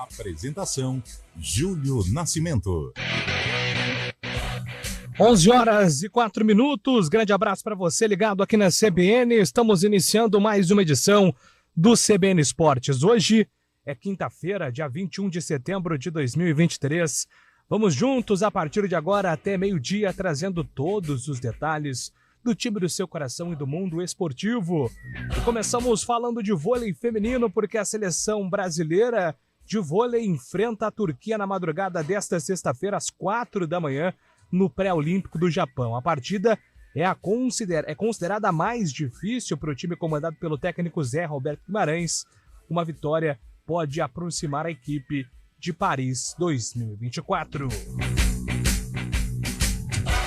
Apresentação, Júlio Nascimento. 11h04. Grande abraço para você ligado aqui na CBN. Estamos iniciando mais uma edição do CBN Esportes. Hoje é quinta-feira, dia 21 de setembro de 2023. Vamos juntos a partir de agora até meio-dia, trazendo todos os detalhes do time do seu coração e do mundo esportivo. E começamos falando de vôlei feminino, porque a seleção brasileira de vôlei enfrenta a Turquia na madrugada desta sexta-feira, às 4 da manhã, no pré-olímpico do Japão. A partida é considerada a mais difícil para o time comandado pelo técnico Zé Roberto Guimarães. Uma vitória pode aproximar a equipe de Paris 2024.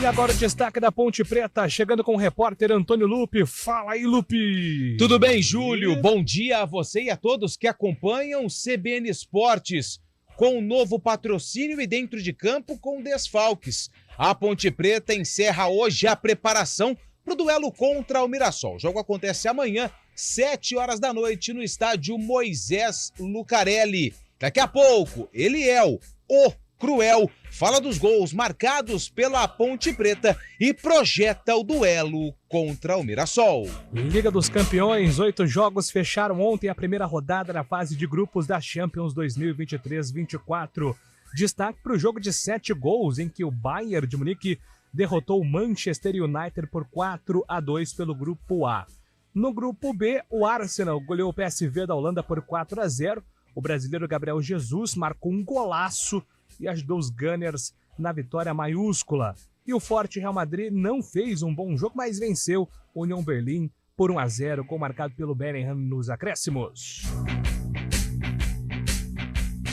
E agora o destaque da Ponte Preta, chegando com o repórter Antônio Lupi. Fala aí, Lupi! Tudo bem, Júlio? Bom dia a você e a todos que acompanham o CBN Esportes. Com um novo patrocínio e dentro de campo com desfalques. A Ponte Preta encerra hoje a preparação para o duelo contra o Mirassol. O jogo acontece amanhã, 7 horas da noite, no estádio Moisés Lucarelli. Daqui a pouco, Eliel, o Cruel, fala dos gols marcados pela Ponte Preta e projeta o duelo contra o Mirassol. Liga dos Campeões, 8 jogos fecharam ontem a primeira rodada na fase de grupos da Champions 2023-24. Destaque para o jogo de 7 gols em que o Bayern de Munique derrotou o Manchester United por 4-2 pelo grupo A. No grupo B, o Arsenal goleou o PSV da Holanda por 4-0. O brasileiro Gabriel Jesus marcou um golaço e ajudou os Gunners na vitória maiúscula. E o forte Real Madrid não fez um bom jogo, mas venceu o Union Berlim por 1-0, com marcado pelo Bellingham nos acréscimos.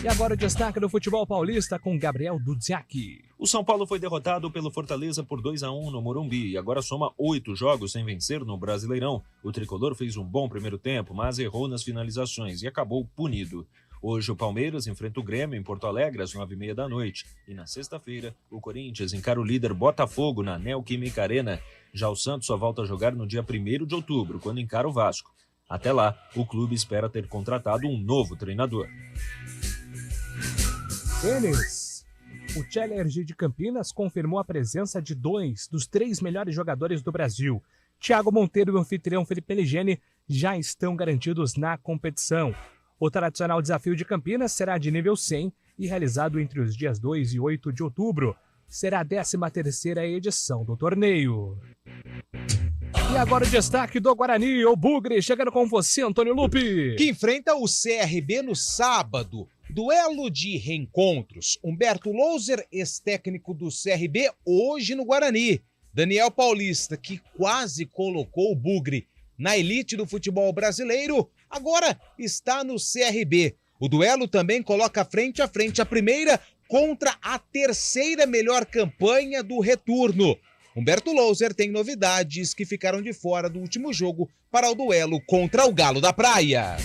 E agora o destaque do futebol paulista com Gabriel Dudziak. O São Paulo foi derrotado pelo Fortaleza por 2-1 no Morumbi e agora soma 8 jogos sem vencer no Brasileirão. O tricolor fez um bom primeiro tempo, mas errou nas finalizações e acabou punido. Hoje o Palmeiras enfrenta o Grêmio em Porto Alegre às 9h30 da noite. E na sexta-feira, o Corinthians encara o líder Botafogo na Neoquímica Arena. Já o Santos só volta a jogar no dia 1º de outubro, quando encara o Vasco. Até lá, o clube espera ter contratado um novo treinador. Tênis. O Challenger de Campinas confirmou a presença de 2 dos 3 melhores jogadores do Brasil. Thiago Monteiro e o anfitrião Felipe Meligeni já estão garantidos na competição. O tradicional desafio de Campinas será de nível 100 e realizado entre os dias 2 e 8 de outubro. Será a 13ª edição do torneio. E agora o destaque do Guarani, o Bugre, chegando com você, Antônio Lupi. Que enfrenta o CRB no sábado. Duelo de reencontros. Humberto Louser, ex-técnico do CRB, hoje no Guarani. Daniel Paulista, que quase colocou o Bugre na elite do futebol brasileiro, agora está no CRB. O duelo também coloca frente a frente a primeira contra a 3ª melhor campanha do retorno. Humberto Louser tem novidades que ficaram de fora do último jogo para o duelo contra o Galo da Praia.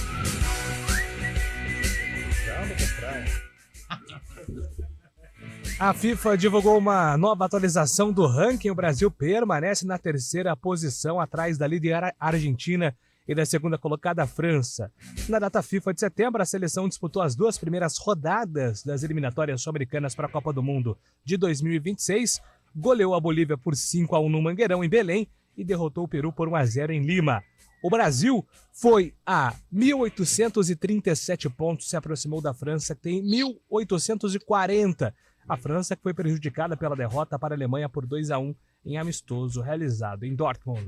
A FIFA divulgou uma nova atualização do ranking. O Brasil permanece na 3ª posição, atrás da líder Argentina e da 2ª colocada França. Na data FIFA de setembro, a seleção disputou as 2 primeiras rodadas das eliminatórias sul-americanas para a Copa do Mundo de 2026, goleou a Bolívia por 5-1 no Mangueirão, em Belém, e derrotou o Peru por 1-0 em Lima. O Brasil foi a 1.837 pontos, se aproximou da França, que tem 1.840. A França que foi prejudicada pela derrota para a Alemanha por 2-1 em amistoso realizado em Dortmund.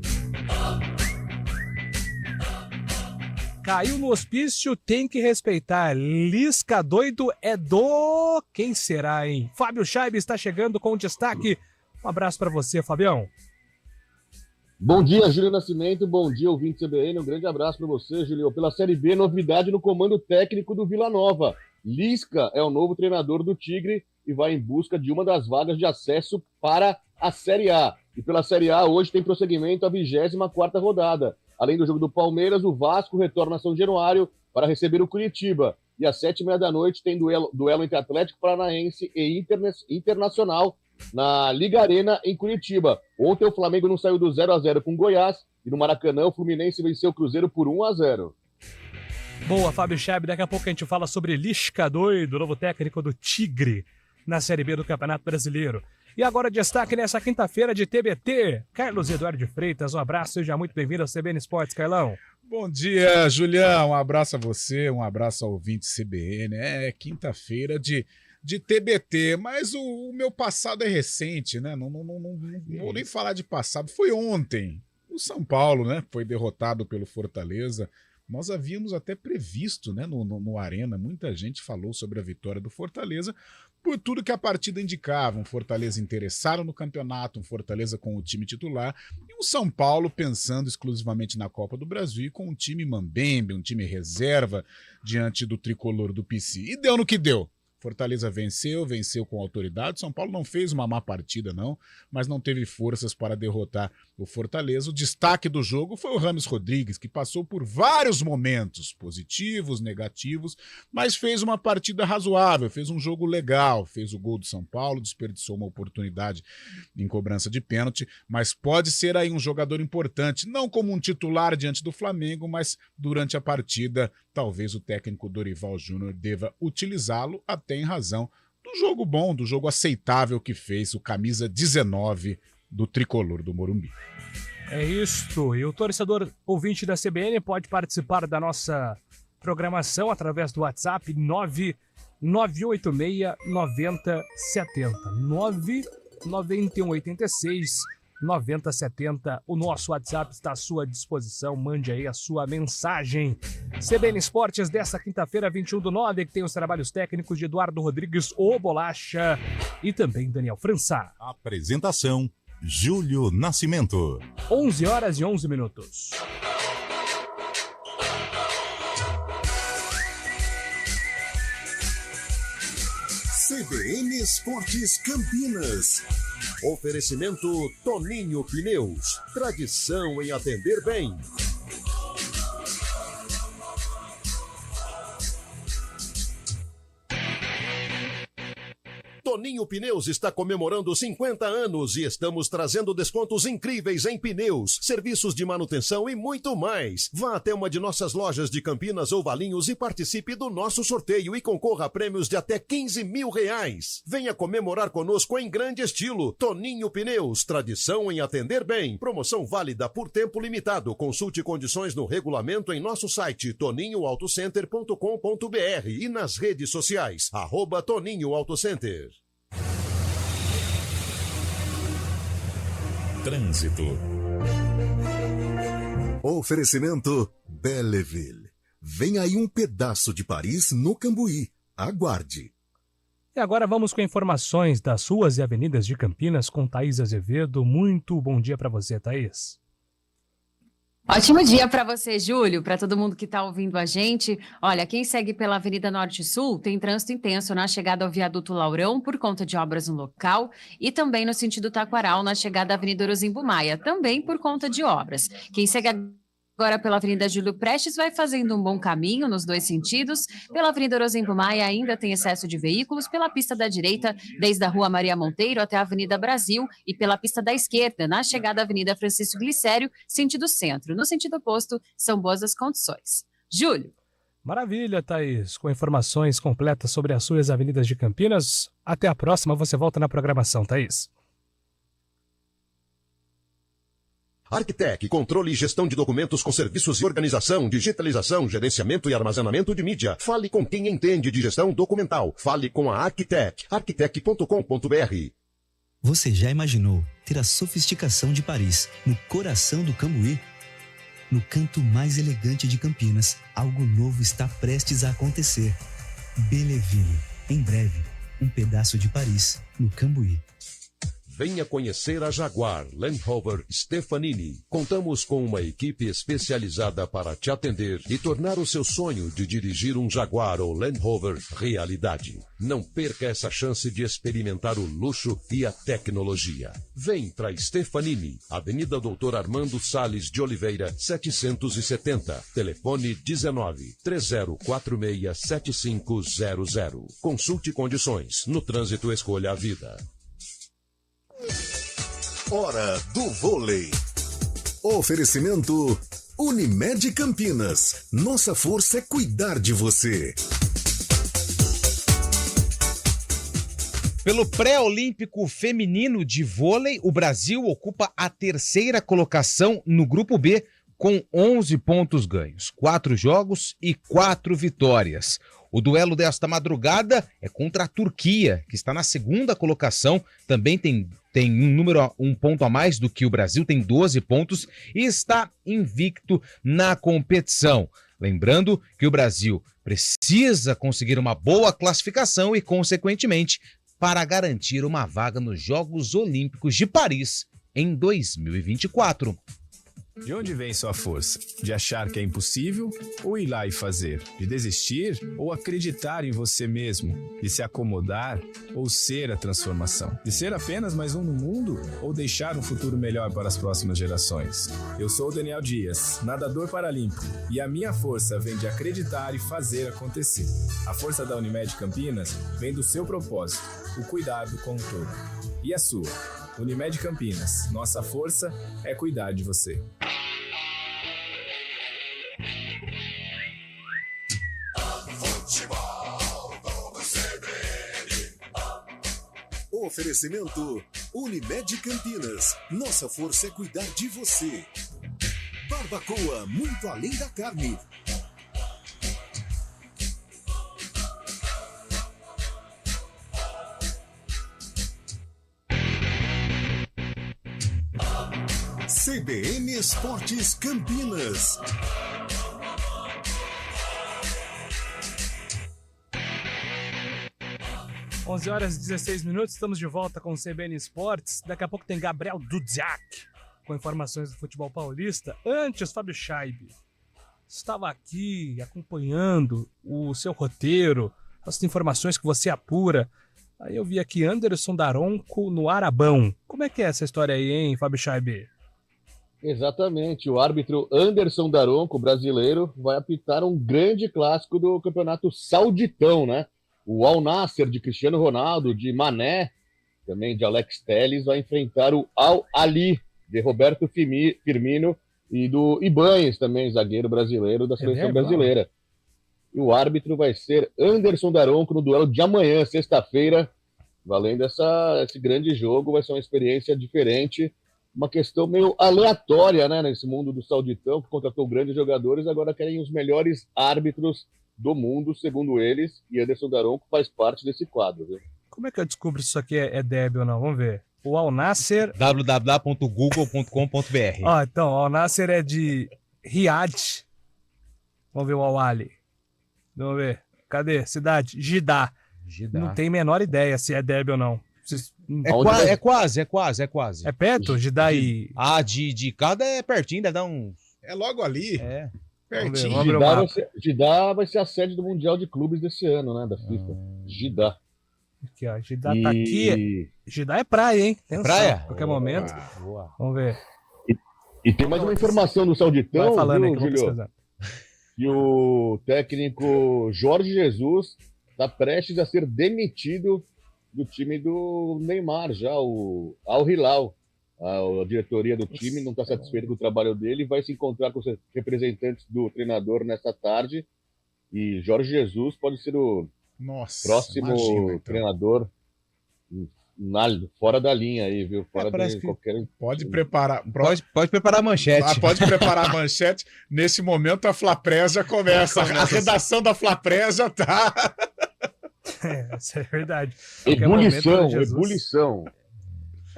Caiu no hospício, tem que respeitar. Lisca doido é do... Quem será, hein? Fábio Scheibe está chegando com destaque. Um abraço para você, Fabião. Bom dia, Júlio Nascimento. Bom dia, ouvinte CBN. Um grande abraço para você, Júlio. Pela Série B, novidade no comando técnico do Vila Nova. Lisca é o novo treinador do Tigre e vai em busca de uma das vagas de acesso para a Série A. E pela Série A, hoje tem prosseguimento a 24ª rodada. Além do jogo do Palmeiras, o Vasco retorna a São Januário para receber o Curitiba. E às 7h30 da noite tem duelo entre Atlético Paranaense e Internacional na Liga Arena, em Curitiba. Ontem o Flamengo não saiu do 0-0 com o Goiás e no Maracanã o Fluminense venceu o Cruzeiro por 1-0. Boa, Fábio Chab. Daqui a pouco a gente fala sobre Lisca doido, novo técnico do Tigre na Série B do Campeonato Brasileiro. E agora destaque nessa quinta-feira de TBT. Carlos Eduardo de Freitas, um abraço, seja muito bem-vindo ao CBN Esportes, Carlão. Bom dia, Julião. Um abraço a você, um abraço ao ouvinte CBN. É quinta-feira de TBT, mas o meu passado é recente, né? Não vou nem falar de passado. Foi ontem. O São Paulo, né? Foi derrotado pelo Fortaleza. Nós havíamos até previsto, né, no Arena, muita gente falou sobre a vitória do Fortaleza, por tudo que a partida indicava, um Fortaleza interessado no campeonato, um Fortaleza com o time titular, e um São Paulo pensando exclusivamente na Copa do Brasil, e com um time mambembe, um time reserva, diante do tricolor do PC. E deu no que deu. Fortaleza venceu com autoridade. São Paulo não fez uma má partida, não, mas não teve forças para derrotar o Fortaleza. O destaque do jogo foi o Rames Rodrigues, que passou por vários momentos, positivos, negativos, mas fez uma partida razoável, fez um jogo legal, fez o gol do São Paulo, desperdiçou uma oportunidade em cobrança de pênalti, mas pode ser aí um jogador importante, não como um titular diante do Flamengo, mas durante a partida, talvez o técnico Dorival Júnior deva utilizá-lo, até em razão do jogo bom, do jogo aceitável que fez o camisa 19 do tricolor do Morumbi. É isto, e o torcedor ouvinte da CBN pode participar da nossa programação através do WhatsApp 99186-9070, 99186-9070. O nosso WhatsApp está à sua disposição, mande aí a sua mensagem. CBN Esportes desta quinta-feira, 21/9, que tem os trabalhos técnicos de Eduardo Rodrigues, o Bolacha, e também Daniel França. Apresentação, Júlio Nascimento. 11h11. CBN Esportes Campinas. Oferecimento Toninho Pneus. Tradição em atender bem. Toninho Pneus está comemorando 50 anos e estamos trazendo descontos incríveis em pneus, serviços de manutenção e muito mais. Vá até uma de nossas lojas de Campinas ou Valinhos e participe do nosso sorteio e concorra a prêmios de até R$15.000. Venha comemorar conosco em grande estilo. Toninho Pneus, tradição em atender bem. Promoção válida por tempo limitado. Consulte condições no regulamento em nosso site toninhoautocenter.com.br e nas redes sociais, @ToninhoAutoCenter. Trânsito. Oferecimento Belleville. Vem aí um pedaço de Paris no Cambuí. Aguarde. E agora vamos com informações das ruas e avenidas de Campinas com Thaís Azevedo. Muito bom dia para você, Thaís. Ótimo dia para você, Júlio, para todo mundo que está ouvindo a gente. Olha, quem segue pela Avenida Norte Sul tem trânsito intenso na chegada ao Viaduto Laurão por conta de obras no local e também no sentido Taquaral na chegada à Avenida Orozimbo Maia, também por conta de obras. Quem segue agora pela Avenida Júlio Prestes vai fazendo um bom caminho nos dois sentidos. Pela Avenida Orozimbo Maia ainda tem excesso de veículos, pela pista da direita, desde a Rua Maria Monteiro até a Avenida Brasil, e pela pista da esquerda, na chegada à Avenida Francisco Glicério, sentido centro. No sentido oposto, são boas as condições. Júlio. Maravilha, Thaís. Com informações completas sobre as suas avenidas de Campinas. Até a próxima, você volta na programação, Thaís. Arquitec, controle e gestão de documentos com serviços de organização, digitalização, gerenciamento e armazenamento de mídia. Fale com quem entende de gestão documental. Fale com a Arquitec. Arquitec.com.br. Você já imaginou ter a sofisticação de Paris no coração do Cambuí? No canto mais elegante de Campinas, algo novo está prestes a acontecer. Belleville. Em breve, um pedaço de Paris no Cambuí. Venha conhecer a Jaguar Land Rover Stefanini. Contamos com uma equipe especializada para te atender e tornar o seu sonho de dirigir um Jaguar ou Land Rover realidade. Não perca essa chance de experimentar o luxo e a tecnologia. Vem para Stefanini, Avenida Doutor Armando Salles de Oliveira, 770. Telefone 19-3046-7500. Consulte condições. No trânsito, escolha a vida. Hora do vôlei. Oferecimento Unimed Campinas. Nossa força é cuidar de você. Pelo pré-olímpico feminino de vôlei, o Brasil ocupa a 3ª colocação no Grupo B com 11 pontos ganhos, 4 jogos e 4 vitórias. O duelo desta madrugada é contra a Turquia, que está na 2ª colocação, também tem um ponto a mais do que o Brasil, tem 12 pontos e está invicto na competição. Lembrando que o Brasil precisa conseguir uma boa classificação e, consequentemente, para garantir uma vaga nos Jogos Olímpicos de Paris em 2024. De onde vem sua força? De achar que é impossível ou ir lá e fazer? De desistir ou acreditar em você mesmo? De se acomodar ou ser a transformação? De ser apenas mais um no mundo ou deixar um futuro melhor para as próximas gerações? Eu sou o Daniel Dias, nadador paralímpico, e a minha força vem de acreditar e fazer acontecer. A força da Unimed Campinas vem do seu propósito, o cuidado com o todo. E a sua? Unimed Campinas, nossa força é cuidar de você. Oferecimento Unimed Campinas. Nossa força é cuidar de você. Barbacoa, muito além da carne. CBN Esportes Campinas. Onze horas e 16 minutos, estamos de volta com o CBN Esportes. Daqui a pouco tem Gabriel Dudziak com informações do futebol paulista. Antes, Fábio Scheib estava aqui acompanhando o seu roteiro, as informações que você apura. Aí eu vi aqui Anderson Daronco no Arabão. Como é que é essa história aí, hein, Fábio Scheib? Exatamente, o árbitro Anderson Daronco, brasileiro, vai apitar um grande clássico do campeonato sauditão, né? O Al Nassr de Cristiano Ronaldo, de Mané, também de Alex Telles, vai enfrentar o Al Ahly de Roberto Firmino e do Ibáñez, também zagueiro brasileiro da seleção brasileira. E o árbitro vai ser Anderson Daronco no duelo de amanhã, sexta-feira, valendo esse grande jogo. Vai ser uma experiência diferente, uma questão meio aleatória, né, nesse mundo do sauditão, que contratou grandes jogadores, agora querem os melhores árbitros do mundo, segundo eles, e Anderson Daronco faz parte desse quadro. Viu? Como é que eu descubro se isso aqui é débil ou não? Vamos ver. O Al Nassr... www.google.com.br. Ó, então, o Al Nassr é de Riad. Vamos ver o Al Ahly. Vamos ver. Cadê? Cidade? Jeddah. Não tem a menor ideia se é débil ou não. É quase. É perto? Jeddah e... de cada é pertinho, deve dar um... É logo ali. É. Pertinho. Jeddah vai ser a sede do Mundial de Clubes desse ano, né, da FIFA. Jeddah. Aqui, ó. Jeddah tá aqui. Jeddah é praia, hein? Atenção, praia? A qualquer momento. Boa. Vamos ver. E tem mais uma informação do sauditão, vai falando, viu, aí, que eu vou Julio? pesquisar. Que o técnico Jorge Jesus está prestes a ser demitido do time do Neymar, já o Al Hilal. A diretoria do time não está satisfeita com o trabalho dele, vai se encontrar com os representantes do treinador nesta tarde, e Jorge Jesus pode ser o próximo treinador fora da linha aí, viu? Fora de qualquer... Pode preparar. Pode preparar a manchete. Pode preparar a manchete. Nesse momento a Flapress já começa. A redação da Flapress já tá. Isso é verdade. Ebulição.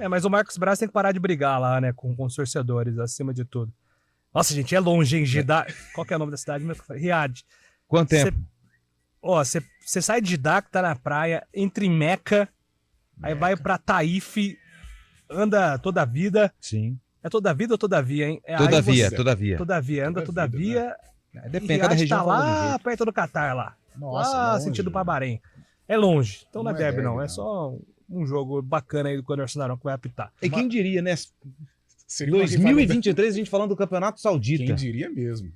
Mas o Marcos Braz tem que parar de brigar lá, né, com os torcedores, acima de tudo. Nossa, gente, é longe, hein, Jeddah. Qual que é o nome da cidade? Riad. Quanto tempo? Você sai de Jeddah, que tá na praia, entra em Meca, aí vai pra Taif, anda toda a vida. Sim. É toda a vida ou todavia, hein? Todavia. Anda todavia. Né? Depende, cada região tá lá perto do Catar, lá. Nossa, lá, longe, sentido pra Bahrein. É longe, então não é débil, não. não. É só um jogo bacana aí do Anderson Daronco que vai apitar. E quem diria, né? Seria 2023 a gente falando do Campeonato Saudita. Quem diria mesmo.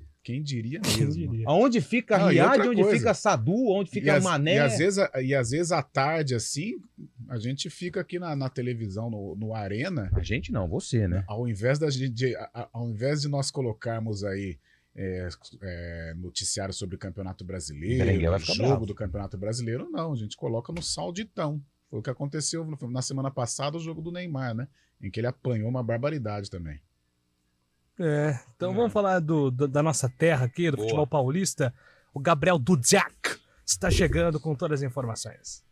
Aonde fica Riad, onde fica Sadu, onde fica Mané. E às vezes à tarde, assim, A gente fica aqui na televisão, no Arena. A gente não, você, né? Ao invés de nós colocarmos aí noticiário sobre o Campeonato Brasileiro, jogo do Campeonato Brasileiro, não. A gente coloca no Sauditão. Foi o que aconteceu na semana passada, o jogo do Neymar, né? Em que ele apanhou uma barbaridade também. Então vamos falar da nossa terra aqui, do futebol paulista. O Gabriel Dudziak está chegando com todas as informações.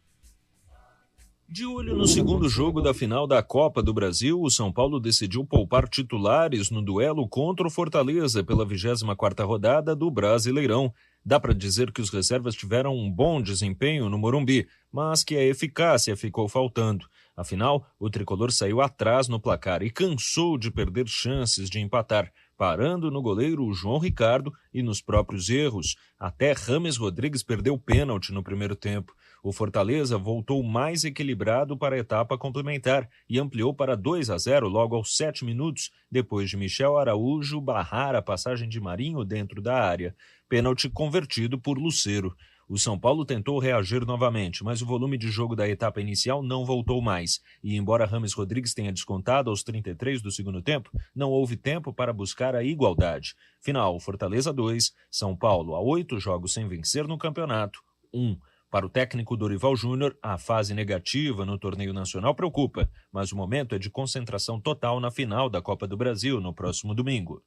De olho no segundo jogo da final da Copa do Brasil, o São Paulo decidiu poupar titulares no duelo contra o Fortaleza pela 24ª rodada do Brasileirão. Dá para dizer que os reservas tiveram um bom desempenho no Morumbi, mas que a eficácia ficou faltando. Afinal, o tricolor saiu atrás no placar e cansou de perder chances de empatar, parando no goleiro João Ricardo e nos próprios erros. Até Rames Rodrigues perdeu o pênalti no primeiro tempo. O Fortaleza voltou mais equilibrado para a etapa complementar e ampliou para 2-0 logo aos 7 minutos, depois de Michel Araújo barrar a passagem de Marinho dentro da área. Pênalti convertido por Lucero. O São Paulo tentou reagir novamente, mas o volume de jogo da etapa inicial não voltou mais. E embora Rames Rodrigues tenha descontado aos 33 do segundo tempo, não houve tempo para buscar a igualdade. Final, Fortaleza 2, São Paulo a 8 jogos sem vencer no campeonato, 1. Para o técnico Dorival Júnior, a fase negativa no torneio nacional preocupa, mas o momento é de concentração total na final da Copa do Brasil no próximo domingo.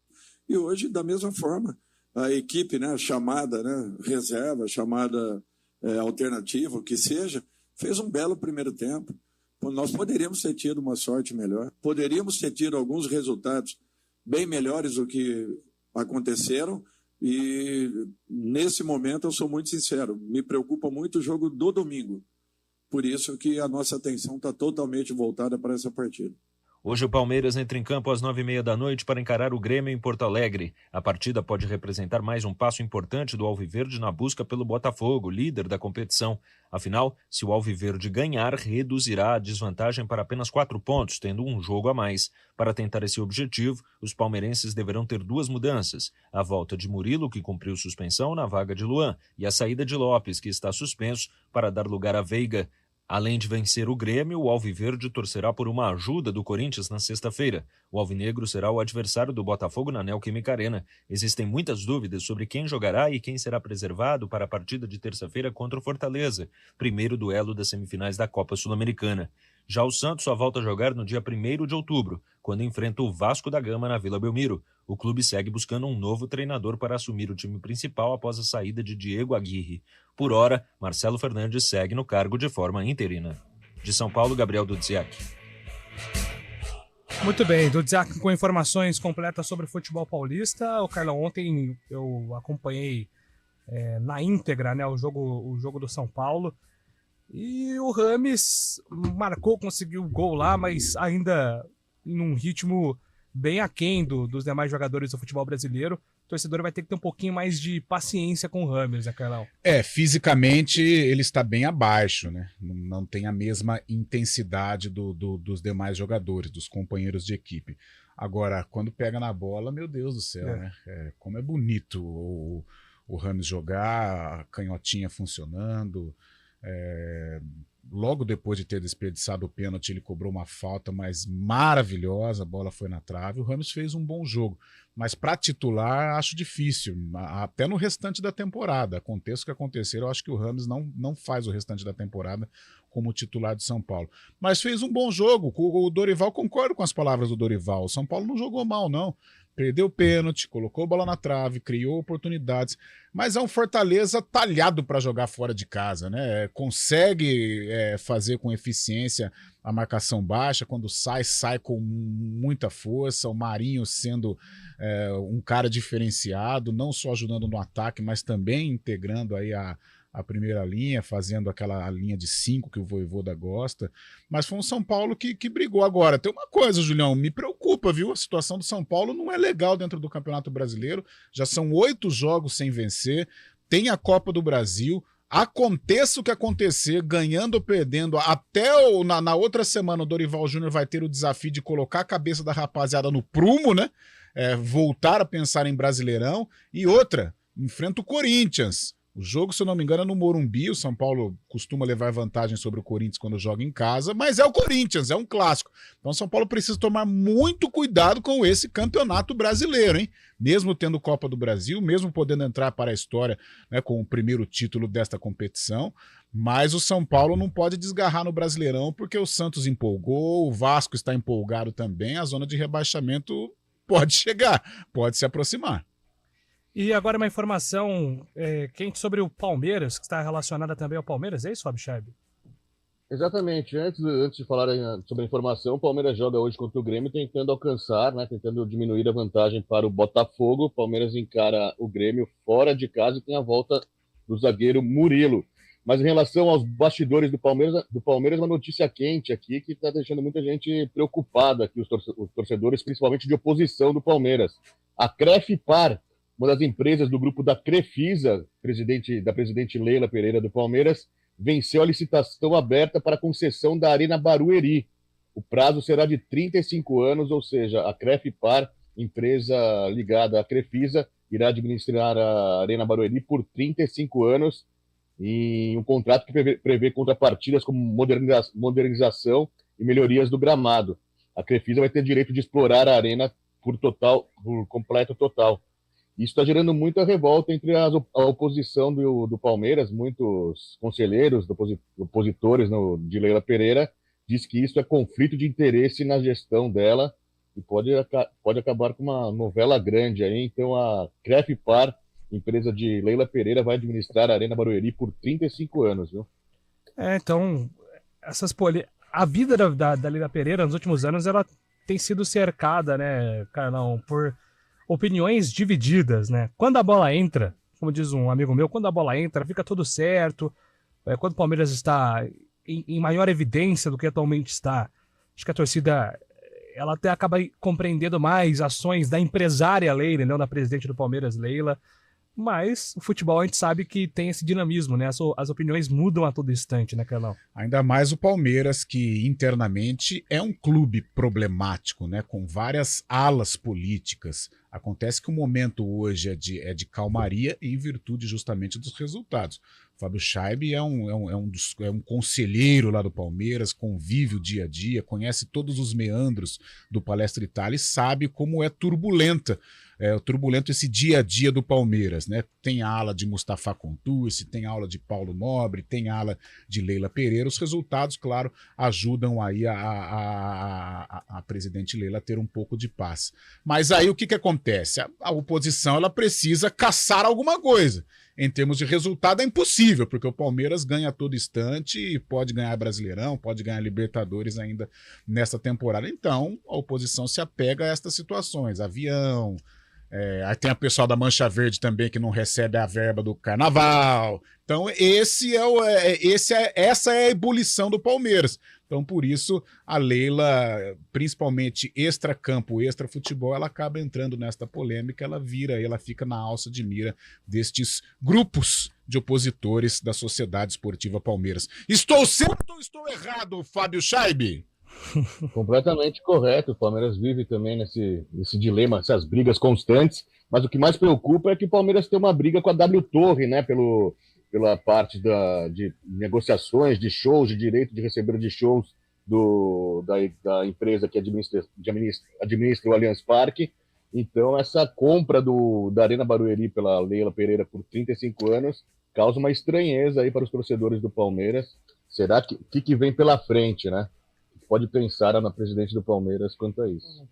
E hoje, da mesma forma, a equipe, né, chamada, né, reserva, chamada alternativa, o que seja, fez um belo primeiro tempo. Nós poderíamos ter tido uma sorte melhor, poderíamos ter tido alguns resultados bem melhores do que aconteceram. E nesse momento eu sou muito sincero, me preocupa muito o jogo do domingo. Por isso que a nossa atenção está totalmente voltada para essa partida. Hoje o Palmeiras entra em campo às 9h30 da noite para encarar o Grêmio em Porto Alegre. A partida pode representar mais um passo importante do Alviverde na busca pelo Botafogo, líder da competição. Afinal, se o Alviverde ganhar, reduzirá a desvantagem para apenas 4 pontos, tendo um jogo a mais. Para tentar esse objetivo, os palmeirenses deverão ter 2 mudanças. A volta de Murilo, que cumpriu suspensão na vaga de Luan, e a saída de Lopes, que está suspenso, para dar lugar a Veiga. Além de vencer o Grêmio, o Alviverde torcerá por uma ajuda do Corinthians na sexta-feira. O Alvinegro será o adversário do Botafogo na Neoquímica Arena. Existem muitas dúvidas sobre quem jogará e quem será preservado para a partida de terça-feira contra o Fortaleza, primeiro duelo das semifinais da Copa Sul-Americana. Já o Santos só volta a jogar no dia 1º de outubro, quando enfrenta o Vasco da Gama na Vila Belmiro. O clube segue buscando um novo treinador para assumir o time principal após a saída de Diego Aguirre. Por hora, Marcelo Fernandes segue no cargo de forma interina. De São Paulo, Gabriel Dudziak. Muito bem, Dudziak com informações completas sobre o futebol paulista. O Carlão, ontem eu acompanhei na íntegra, né, o jogo do São Paulo. E o Rames marcou, conseguiu o gol lá, mas ainda num ritmo bem aquém dos demais jogadores do futebol brasileiro. O torcedor vai ter que ter um pouquinho mais de paciência com o Rames, né, Carlão? Fisicamente ele está bem abaixo, né? Não tem a mesma intensidade dos demais jogadores, dos companheiros de equipe. Agora, quando pega na bola, meu Deus do céu, né? Como é bonito o Rames jogar, a canhotinha funcionando. Logo depois de ter desperdiçado o pênalti, ele cobrou uma falta, mas maravilhosa, a bola foi na trave. O Rames fez um bom jogo, mas para titular acho difícil, até no restante da temporada. Aconteça o que acontecer, eu acho que o Rames não faz o restante da temporada como titular de São Paulo. Mas fez um bom jogo, o Dorival, concordo com as palavras do Dorival, o São Paulo não jogou mal não. Perdeu o pênalti, colocou a bola na trave, criou oportunidades, mas é um Fortaleza talhado para jogar fora de casa, né? Consegue fazer com eficiência a marcação baixa, quando sai com muita força, o Marinho sendo um cara diferenciado, não só ajudando no ataque, mas também integrando aí a primeira linha, fazendo aquela linha de 5 que o Vojvoda gosta, mas foi um São Paulo que brigou. Agora, tem uma coisa, Julião, me preocupa, viu? A situação do São Paulo não é legal dentro do Campeonato Brasileiro, já são 8 jogos sem vencer, tem a Copa do Brasil, aconteça o que acontecer, ganhando ou perdendo, até na outra semana o Dorival Júnior vai ter o desafio de colocar a cabeça da rapaziada no prumo, né? Voltar a pensar em Brasileirão, e outra, enfrenta o Corinthians, O jogo, se eu não me engano, é no Morumbi. O São Paulo costuma levar vantagem sobre o Corinthians quando joga em casa, mas é o Corinthians, é um clássico. Então o São Paulo precisa tomar muito cuidado com esse campeonato brasileiro, hein? Mesmo tendo Copa do Brasil, mesmo podendo entrar para a história, né, com o primeiro título desta competição, mas o São Paulo não pode desgarrar no Brasileirão porque o Santos empolgou, o Vasco está empolgado também, a zona de rebaixamento pode chegar, pode se aproximar. E agora uma informação quente sobre o Palmeiras, que está relacionada também ao Palmeiras, é isso, Fábio Scheib? Exatamente. Antes de falar sobre a informação, o Palmeiras joga hoje contra o Grêmio tentando alcançar, né, tentando diminuir a vantagem para o Botafogo. O Palmeiras encara o Grêmio fora de casa e tem a volta do zagueiro Murilo. Mas em relação aos bastidores do Palmeiras, uma notícia quente aqui que está deixando muita gente preocupada aqui, os torcedores, principalmente de oposição do Palmeiras. A Crefipar, uma das empresas do grupo da Crefisa, da presidente Leila Pereira do Palmeiras, venceu a licitação aberta para a concessão da Arena Barueri. O prazo será de 35 anos, ou seja, a Crefipar, empresa ligada à Crefisa, irá administrar a Arena Barueri por 35 anos, em um contrato que prevê contrapartidas como modernização e melhorias do gramado. A Crefisa vai ter direito de explorar a arena por completo total. Isso está gerando muita revolta entre a oposição do Palmeiras. Muitos conselheiros, opositores de Leila Pereira, diz que isso é conflito de interesse na gestão dela e pode acabar com uma novela grande aí. Então a Crefipar, empresa de Leila Pereira, vai administrar a Arena Barueri por 35 anos, viu? Então, a vida da Leila Pereira nos últimos anos, ela tem sido cercada, né, Carlão, por opiniões divididas, né? Quando a bola entra, como diz um amigo meu, quando a bola entra, fica tudo certo. Quando o Palmeiras está em maior evidência do que atualmente está, acho que a torcida ela até acaba compreendendo mais ações da empresária Leila, não da presidente do Palmeiras, Leila. Mas o futebol a gente sabe que tem esse dinamismo, né? As opiniões mudam a todo instante, né, Carlão? Ainda mais o Palmeiras, que internamente é um clube problemático, né? Com várias alas políticas. Acontece que o momento hoje é de calmaria em virtude justamente dos resultados. Fábio Scheib é um conselheiro lá do Palmeiras, convive o dia a dia, conhece todos os meandros do Palestra Itália e sabe como é turbulento esse dia a dia do Palmeiras, né? Tem a ala de Mustafa Contursi, tem a ala de Paulo Nobre, tem a ala de Leila Pereira. Os resultados, claro, ajudam aí a presidente Leila a ter um pouco de paz. Mas aí o que acontece? A oposição ela precisa caçar alguma coisa. Em termos de resultado é impossível, porque o Palmeiras ganha a todo instante e pode ganhar Brasileirão, pode ganhar Libertadores ainda nesta temporada. Então, a oposição se apega a estas situações. Avião, aí tem a pessoal da Mancha Verde também que não recebe a verba do Carnaval. Então, essa é a ebulição do Palmeiras. Então, por isso, a Leila, principalmente extra-campo, extra-futebol, ela acaba entrando nesta polêmica, ela fica na alça de mira destes grupos de opositores da Sociedade Esportiva Palmeiras. Estou certo ou estou errado, Fábio Scheib? Completamente correto. O Palmeiras vive também nesse dilema, essas brigas constantes, mas o que mais preocupa é que o Palmeiras tem uma briga com a W Torre, né, pela parte de negociações, de shows, de direito de receber de shows da empresa que administra o Allianz Parque. Então, essa compra da Arena Barueri pela Leila Pereira por 35 anos causa uma estranheza aí para os torcedores do Palmeiras. Será que vem pela frente, né? Pode pensar na presidente do Palmeiras quanto a isso.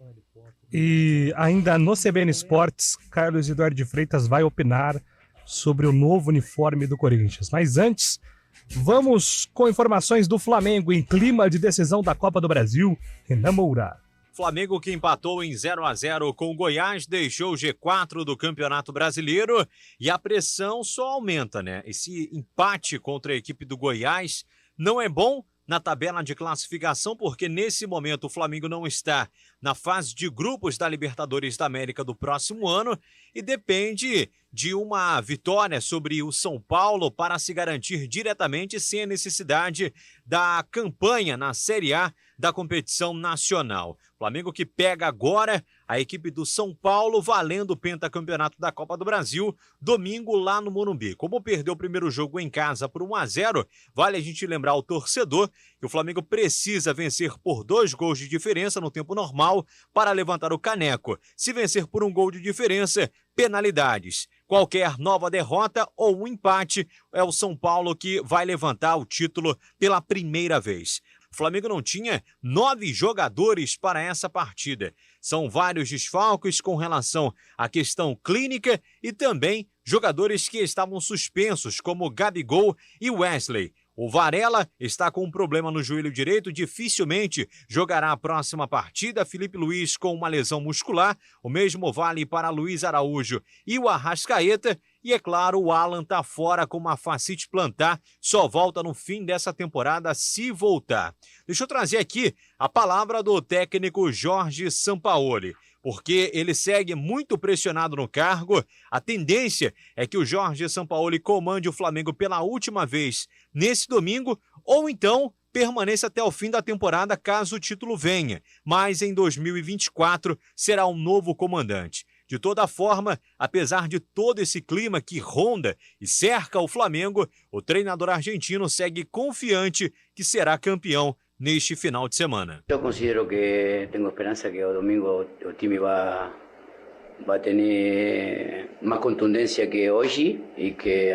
E ainda no CBN Esportes, Carlos Eduardo de Freitas vai opinar sobre o novo uniforme do Corinthians. Mas antes, vamos com informações do Flamengo em clima de decisão da Copa do Brasil. Renan Moura. Flamengo, que empatou em 0-0 com o Goiás, deixou o G4 do Campeonato Brasileiro e a pressão só aumenta, né? Esse empate contra a equipe do Goiás não é bom na tabela de classificação, porque nesse momento o Flamengo não está na fase de grupos da Libertadores da América do próximo ano e depende de uma vitória sobre o São Paulo para se garantir diretamente sem a necessidade da campanha na Série A da competição nacional. Flamengo que pega agora a equipe do São Paulo valendo o pentacampeonato da Copa do Brasil, domingo lá no Morumbi. Como perdeu o primeiro jogo em casa por 1-0, vale a gente lembrar ao torcedor que o Flamengo precisa vencer por 2 gols de diferença no tempo normal para levantar o caneco. Se vencer por 1 gol de diferença, penalidades. Qualquer nova derrota ou um empate é o São Paulo que vai levantar o título pela primeira vez. O Flamengo não tinha 9 jogadores para essa partida. São vários desfalques com relação à questão clínica e também jogadores que estavam suspensos, como Gabigol e Wesley. O Varela está com um problema no joelho direito, dificilmente jogará a próxima partida. Felipe Luiz com uma lesão muscular, o mesmo vale para Luiz Araújo e o Arrascaeta. E é claro, o Alan está fora com uma fascite plantar, só volta no fim dessa temporada se voltar. Deixa eu trazer aqui a palavra do técnico Jorge Sampaoli, porque ele segue muito pressionado no cargo. A tendência é que o Jorge Sampaoli comande o Flamengo pela última vez nesse domingo, ou então permaneça até o fim da temporada caso o título venha, mas em 2024 será um novo comandante. De toda forma, apesar de todo esse clima que ronda e cerca o Flamengo, o treinador argentino segue confiante que será campeão neste final de semana. Eu considero que tenho esperança que o domingo o time vai ter mais contundência que hoje e que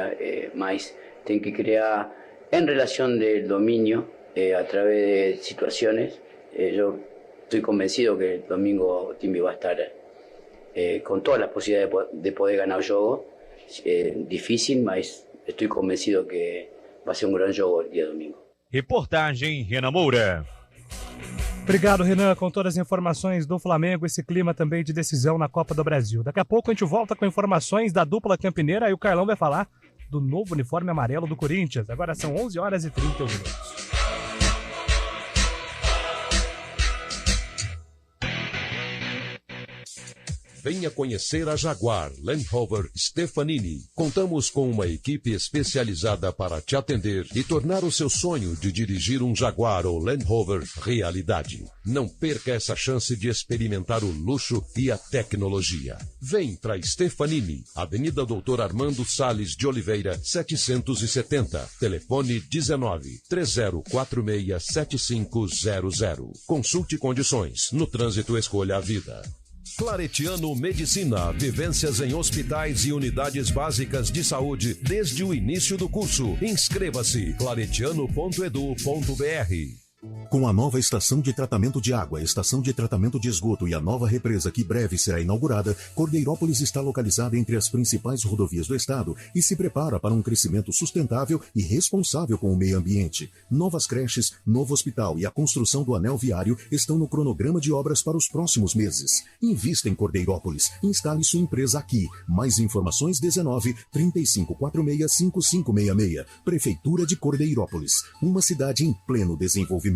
mais tem que criar em relação do domínio a través de situações. Eu estou convencido que o domingo o time vai estar com todas as possibilidades de poder ganhar o jogo. Difícil, mas estou convencido que vai ser um grande jogo o dia domingo. Reportagem Renan Moura. Obrigado, Renan, com todas as informações do Flamengo, esse clima também de decisão na Copa do Brasil. Daqui a pouco a gente volta com informações da dupla campineira e o Carlão vai falar do novo uniforme amarelo do Corinthians. Agora são 11h30. Venha conhecer a Jaguar Land Rover Stefanini. Contamos com uma equipe especializada para te atender e tornar o seu sonho de dirigir um Jaguar ou Land Rover realidade. Não perca essa chance de experimentar o luxo e a tecnologia. Vem para Stefanini, Avenida Doutor Armando Salles de Oliveira, 770. Telefone 19-3046-7500. Consulte condições. No trânsito, escolha a vida. Claretiano Medicina, vivências em hospitais e unidades básicas de saúde desde o início do curso. Inscreva-se, claretiano.edu.br. Com a nova estação de tratamento de água, estação de tratamento de esgoto e a nova represa que breve será inaugurada, Cordeirópolis está localizada entre as principais rodovias do estado e se prepara para um crescimento sustentável e responsável com o meio ambiente. Novas creches, novo hospital e a construção do anel viário estão no cronograma de obras para os próximos meses. Invista em Cordeirópolis. Instale sua empresa aqui. Mais informações 19-3546-5566. Prefeitura de Cordeirópolis. Uma cidade em pleno desenvolvimento.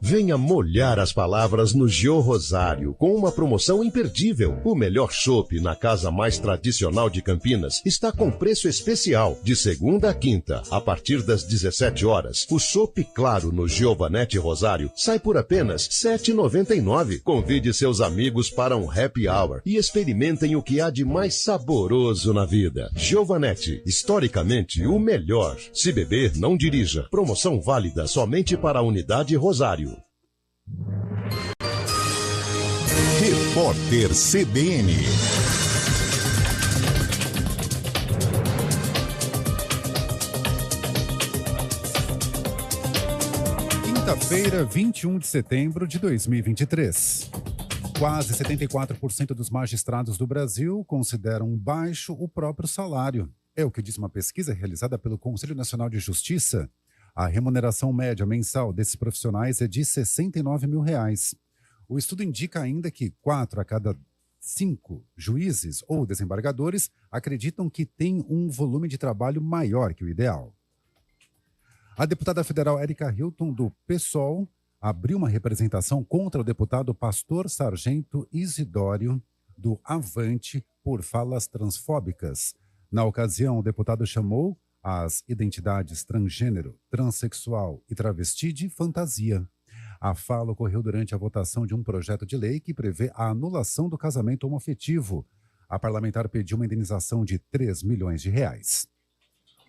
Venha molhar as palavras no Gio Rosário com uma promoção imperdível. O melhor chopp na casa mais tradicional de Campinas está com preço especial de segunda a quinta, a partir das 17 horas. O chopp claro no Giovanetti Rosário sai por apenas R$ 7,99. Convide seus amigos para um happy hour e experimentem o que há de mais saboroso na vida. Giovanetti, historicamente o melhor. Se beber, não dirija. Promoção válida somente para a unidade Rosário. Repórter CBN. Quinta-feira, 21 de setembro de 2023. Quase 74% dos magistrados do Brasil consideram baixo o próprio salário. É o que diz uma pesquisa realizada pelo Conselho Nacional de Justiça. A remuneração média mensal desses profissionais é de R$ 69 mil. O estudo indica ainda que 4 a cada 5 juízes ou desembargadores acreditam que têm um volume de trabalho maior que o ideal. A deputada federal Érica Hilton, do PSOL, abriu uma representação contra o deputado Pastor Sargento Isidório, do Avante, por falas transfóbicas. Na ocasião, o deputado chamou as identidades transgênero, transexual e travesti de fantasia. A fala ocorreu durante a votação de um projeto de lei que prevê a anulação do casamento homoafetivo. A parlamentar pediu uma indenização de R$3 milhões.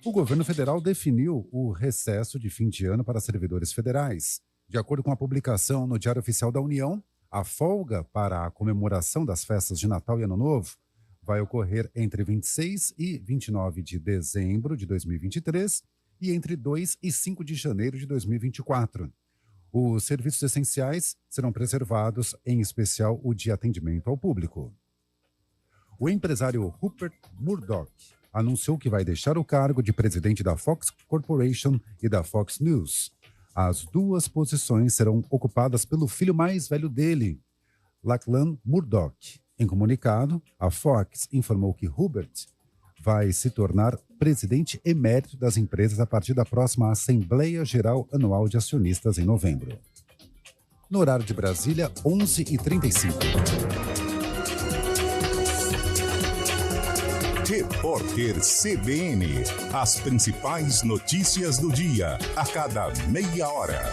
O governo federal definiu o recesso de fim de ano para servidores federais. De acordo com a publicação no Diário Oficial da União, a folga para a comemoração das festas de Natal e Ano Novo vai ocorrer entre 26 e 29 de dezembro de 2023 e entre 2 e 5 de janeiro de 2024. Os serviços essenciais serão preservados, em especial o de atendimento ao público. O empresário Rupert Murdoch anunciou que vai deixar o cargo de presidente da Fox Corporation e da Fox News. As duas posições serão ocupadas pelo filho mais velho dele, Lachlan Murdoch. Em comunicado, a Fox informou que Rupert vai se tornar presidente emérito das empresas a partir da próxima Assembleia Geral Anual de Acionistas em novembro. No horário de Brasília, 11h35. Repórter CBN. As principais notícias do dia, a cada meia hora.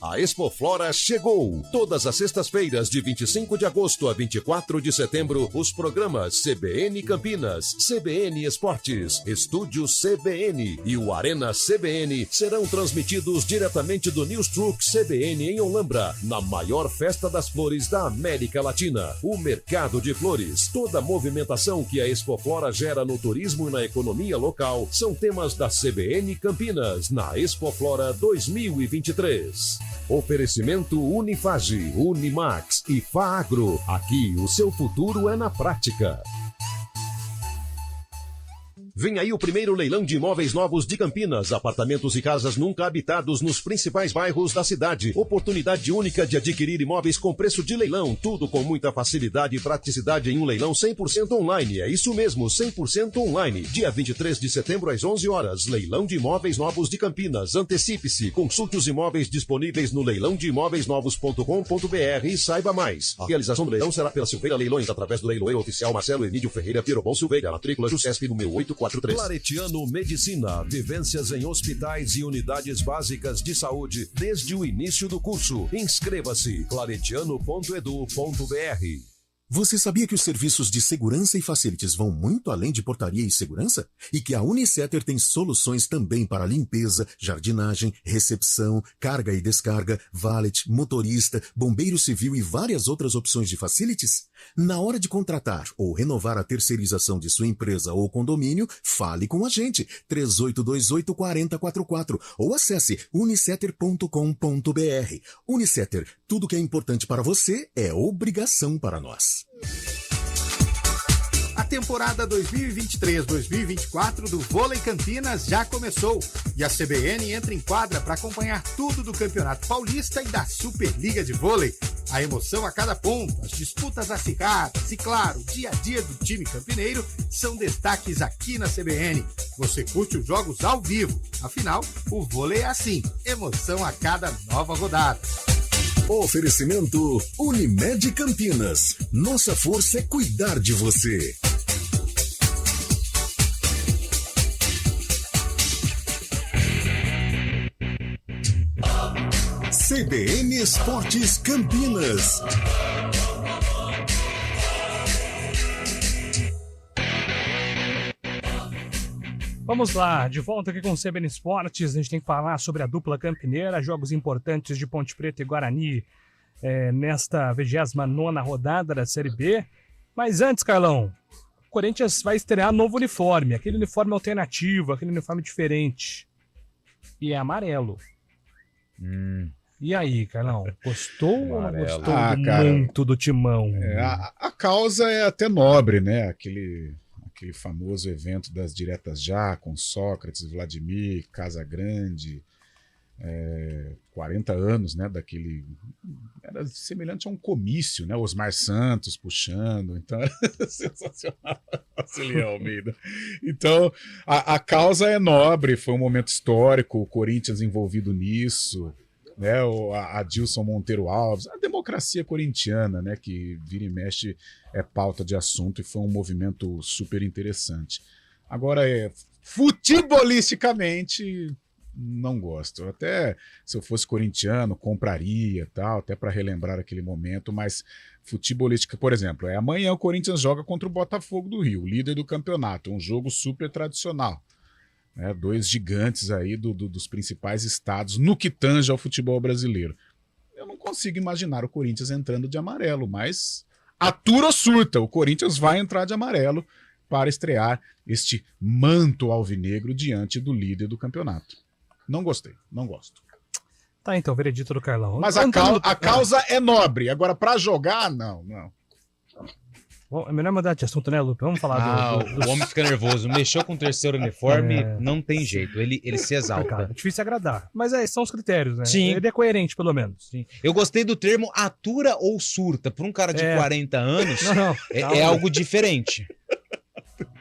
A Expoflora chegou! Todas as sextas-feiras, de 25 de agosto a 24 de setembro, os programas CBN Campinas, CBN Esportes, Estúdio CBN e o Arena CBN serão transmitidos diretamente do News Truck CBN em Olambra, na maior festa das flores da América Latina, o Mercado de Flores. Toda a movimentação que a Expoflora gera no turismo e na economia local são temas da CBN Campinas, na Expoflora 2023. Oferecimento Unifage, Unimax e Faagro. Aqui o seu futuro é na prática. Vem aí o primeiro leilão de imóveis novos de Campinas. Apartamentos e casas nunca habitados nos principais bairros da cidade. Oportunidade única de adquirir imóveis com preço de leilão. Tudo com muita facilidade e praticidade em um leilão 100% online. É isso mesmo, 100% online. Dia 23 de setembro às 11 horas. Leilão de imóveis novos de Campinas. Antecipe-se. Consulte os imóveis disponíveis no leilãodeimóveisnovos.com.br e saiba mais. A realização do leilão será pela Silveira Leilões, através do leiloeiro oficial Marcelo Emílio Ferreira Pirobon Silveira. Matrícula Jusesp número 843. Claretiano Medicina, vivências em hospitais e unidades básicas de saúde desde o início do curso. Inscreva-se, claretiano.edu.br. Você sabia que os serviços de segurança e facilities vão muito além de portaria e segurança? E que a Unicetter tem soluções também para limpeza, jardinagem, recepção, carga e descarga, valet, motorista, bombeiro civil e várias outras opções de facilities? Na hora de contratar ou renovar a terceirização de sua empresa ou condomínio, fale com a gente, 3828-4044 ou acesse unicetter.com.br. Unicetter, tudo que é importante para você é obrigação para nós. A temporada 2023-2024 do Vôlei Campinas já começou e a CBN entra em quadra para acompanhar tudo do Campeonato Paulista e da Superliga de Vôlei. A emoção a cada ponto, as disputas acirradas e, claro, o dia a dia do time campineiro são destaques aqui na CBN. Você curte os jogos ao vivo, afinal, o vôlei é assim, emoção a cada nova rodada. Oferecimento Unimed Campinas. Nossa força é cuidar de você. CBN Esportes Campinas. Vamos lá, de volta aqui com o CBN Esportes. A gente tem que falar sobre a dupla campineira, jogos importantes de Ponte Preta e Guarani nesta 29ª rodada da Série B. Mas antes, Carlão, o Corinthians vai estrear novo uniforme, aquele uniforme alternativo, aquele uniforme diferente. E é amarelo. E aí, Carlão, gostou ou não gostou muito do timão? A causa é até nobre, né? Aquele famoso evento das diretas já, com Sócrates, Vladimir, Casagrande, 40 anos, né, daquele... Era semelhante a um comício, né? Osmar Santos puxando, então era sensacional. Auxiliar Almeida. Então, a causa é nobre, foi um momento histórico, o Corinthians envolvido nisso, né? A Dilson Monteiro Alves, a democracia corintiana, né? Que vira e mexe é pauta de assunto e foi um movimento super interessante. Agora, futebolisticamente, não gosto. Até se eu fosse corintiano, compraria, tal, até para relembrar aquele momento, mas futebolística, por exemplo, amanhã o Corinthians joga contra o Botafogo do Rio, líder do campeonato, um jogo super tradicional. Né? Dois gigantes aí dos principais estados no que tange ao futebol brasileiro. Eu não consigo imaginar o Corinthians entrando de amarelo, mas atura ou surta, o Corinthians vai entrar de amarelo para estrear este manto alvinegro diante do líder do campeonato. Não gostei, não gosto. Tá, então, veredito do Carlão. Mas a causa é nobre. Agora, pra jogar, não. Bom, é melhor mudar de assunto, né, Lupe? Vamos falar do... O homem fica nervoso. Mexeu com o terceiro uniforme, não tem jeito. Ele se exalta. É difícil agradar. Mas são os critérios, né? Sim. Ele é coerente, pelo menos. Sim. Eu gostei do termo atura ou surta. Para um cara de 40 anos, é algo diferente.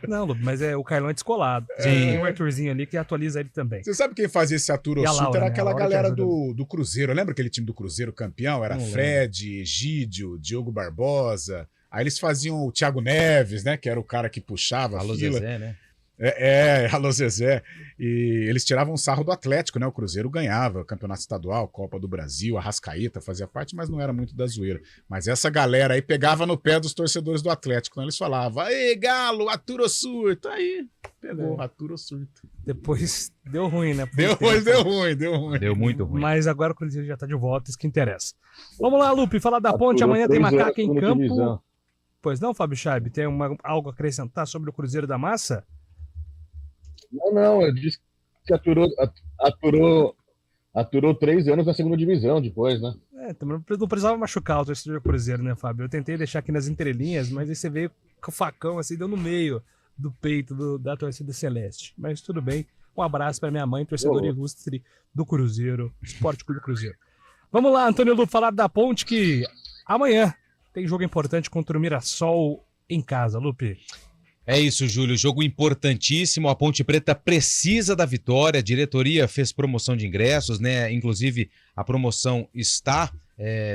Não, Lupe, mas o Carlão é descolado. Tem o Arthurzinho ali que atualiza ele também. Você sabe quem fazia esse atura ou surta? Laura, era né? aquela galera do Cruzeiro. Lembra aquele time do Cruzeiro campeão? Era Fred, Egídio, Diogo Barbosa. Aí eles faziam o Thiago Neves, né? Que era o cara que puxava a fila. Zezé, né? Alô Zezé. E eles tiravam sarro do Atlético, né? O Cruzeiro ganhava Campeonato Estadual, Copa do Brasil, Arrascaeta fazia parte, mas não era muito da zoeira. Mas essa galera aí pegava no pé dos torcedores do Atlético. Então eles falavam, aí Galo, atura ou surta. Aí pegou, atura ou surta. Depois deu ruim, né? Deu ruim. Deu muito ruim. Mas agora o Cruzeiro já tá de volta, isso que interessa. Vamos lá, Lupe, falar da Ponte. Amanhã tem Macaca em campo. Divisão. Pois não, Fábio Chaib? Tem algo a acrescentar sobre o Cruzeiro da Massa? Não, eu disse que aturou 3 anos na segunda divisão depois, né? Não precisava machucar o torcedor do Cruzeiro, né, Fábio? Eu tentei deixar aqui nas entrelinhas, mas aí você veio com o facão, assim, deu no meio do peito da torcida celeste. Mas tudo bem. Um abraço para minha mãe, torcedor ilustre do Cruzeiro, Esporte Clube Cruzeiro. Vamos lá, Antônio Lu, falar da Ponte, que amanhã tem jogo importante contra o Mirassol em casa, Lupe. É isso, Júlio. Jogo importantíssimo. A Ponte Preta precisa da vitória. A diretoria fez promoção de ingressos, né? Inclusive, a promoção está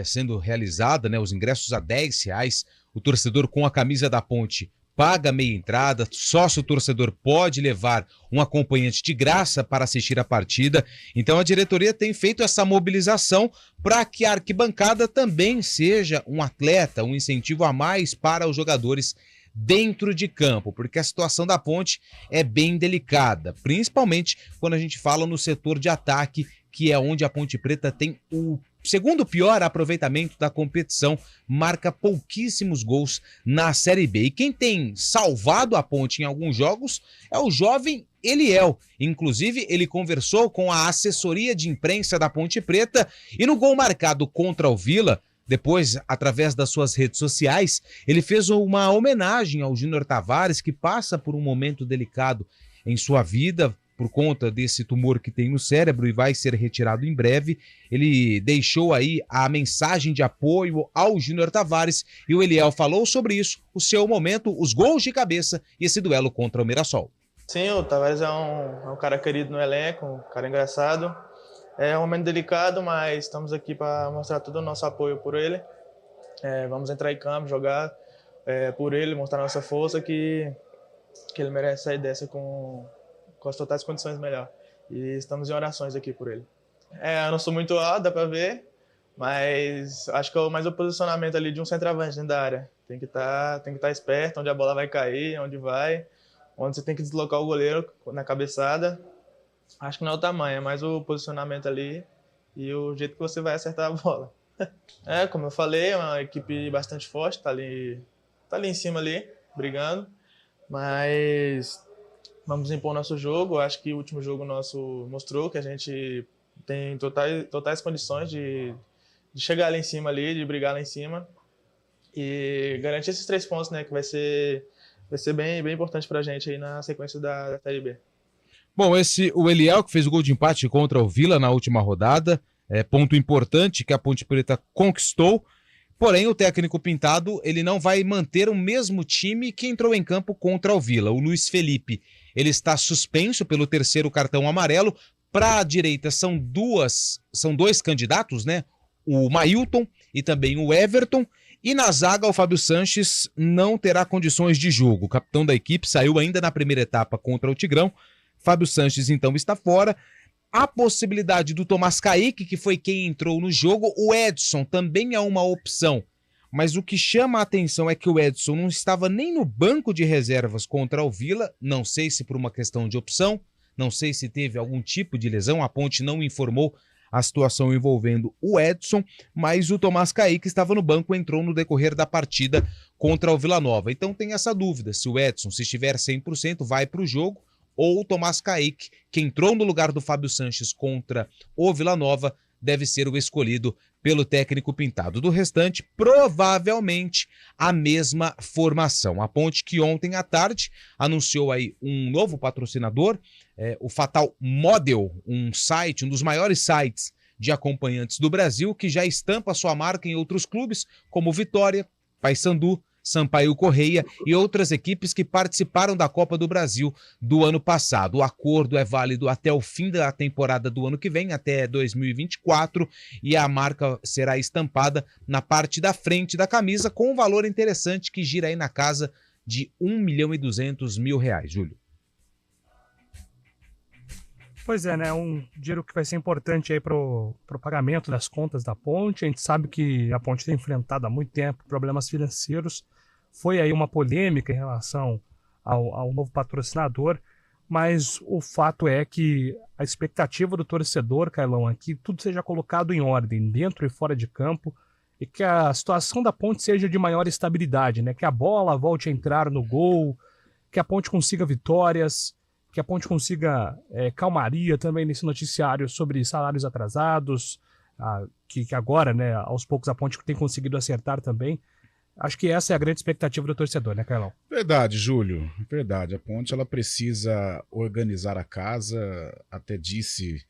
sendo realizada, né? Os ingressos a R$10. O torcedor com a camisa da Ponte paga meia entrada. Sócio torcedor pode levar um acompanhante de graça para assistir a partida. Então, a diretoria tem feito essa mobilização para que a arquibancada também seja um atleta, um incentivo a mais para os jogadores dentro de campo, porque a situação da Ponte é bem delicada, principalmente quando a gente fala no setor de ataque, que é onde a Ponte Preta tem o segundo pior aproveitamento da competição, marca pouquíssimos gols na Série B. E quem tem salvado a Ponte em alguns jogos é o jovem Eliel. Inclusive, ele conversou com a assessoria de imprensa da Ponte Preta e no gol marcado contra o Vila, depois, através das suas redes sociais, ele fez uma homenagem ao Júnior Tavares, que passa por um momento delicado em sua vida por conta desse tumor que tem no cérebro e vai ser retirado em breve. Ele deixou aí a mensagem de apoio ao Júnior Tavares e o Eliel falou sobre isso, o seu momento, os gols de cabeça e esse duelo contra o Mirassol. Sim, o Tavares é um cara querido no elenco, um cara engraçado. É um momento delicado, mas estamos aqui para mostrar todo o nosso apoio por ele. Vamos entrar em campo, jogar por ele, mostrar nossa força, que ele merece sair dessa com as totais condições melhor. E estamos em orações aqui por ele. Eu não sou muito alto, dá para ver, mas acho que é mais o posicionamento ali de um centroavante dentro da área. Tem que estar esperto, onde a bola vai cair, onde você tem que deslocar o goleiro na cabeçada. Acho que não é o tamanho, é mais o posicionamento ali e o jeito que você vai acertar a bola. Como eu falei, é uma equipe bastante forte, tá ali em cima ali, brigando, mas vamos impor nosso jogo. Acho que o último jogo nosso mostrou que a gente tem totais condições de chegar lá em cima ali, de brigar lá em cima e garantir esses 3 pontos, né, que vai ser bem importante pra gente aí na sequência da Série B. Bom, o Eliel que fez o gol de empate contra o Vila na última rodada, ponto importante que a Ponte Preta conquistou. Porém, o técnico Pintado, ele não vai manter o mesmo time que entrou em campo contra o Vila. O Luiz Felipe, ele está suspenso pelo 3º cartão amarelo. Para a direita são dois candidatos, né? O Mailton e também o Everton. E na zaga, o Fábio Sanches não terá condições de jogo. O capitão da equipe saiu ainda na primeira etapa contra o Tigrão. Fábio Sanches, então, está fora. A possibilidade do Tomás Kaique, que foi quem entrou no jogo. O Edson também é uma opção. Mas o que chama a atenção é que o Edson não estava nem no banco de reservas contra o Vila. Não sei se por uma questão de opção, não sei se teve algum tipo de lesão. A Ponte não informou a situação envolvendo o Edson, mas o Tomás Kaique estava no banco, entrou no decorrer da partida contra o Vila Nova. Então tem essa dúvida, se o Edson, se estiver 100%, vai para o jogo, ou o Tomás Kaique, que entrou no lugar do Fábio Sanches contra o Vila Nova, deve ser o escolhido pelo técnico Pintado. Do restante, provavelmente a mesma formação. A Ponte que ontem à tarde anunciou aí um novo patrocinador, o Fatal Model, um dos maiores sites de acompanhantes do Brasil, que já estampa sua marca em outros clubes, como Vitória, Paysandu, Sampaio Correia e outras equipes que participaram da Copa do Brasil do ano passado. O acordo é válido até o fim da temporada do ano que vem, até 2024, e a marca será estampada na parte da frente da camisa com um valor interessante que gira aí na casa de R$1.200.000, Júlio. Pois é, né? Um dinheiro que vai ser importante aí pro pagamento das contas da Ponte. A gente sabe que a Ponte tem enfrentado há muito tempo problemas financeiros. Foi aí uma polêmica em relação ao novo patrocinador, mas o fato é que a expectativa do torcedor, Carlão, é que tudo seja colocado em ordem, dentro e fora de campo, e que a situação da Ponte seja de maior estabilidade, né? Que a bola volte a entrar no gol, que a Ponte consiga vitórias, que a Ponte consiga calmaria também nesse noticiário sobre salários atrasados, que agora, né, aos poucos a Ponte tem conseguido acertar também. Acho que essa é a grande expectativa do torcedor, né, Carlão? Verdade, Júlio, verdade. A Ponte ela precisa organizar a casa, até disse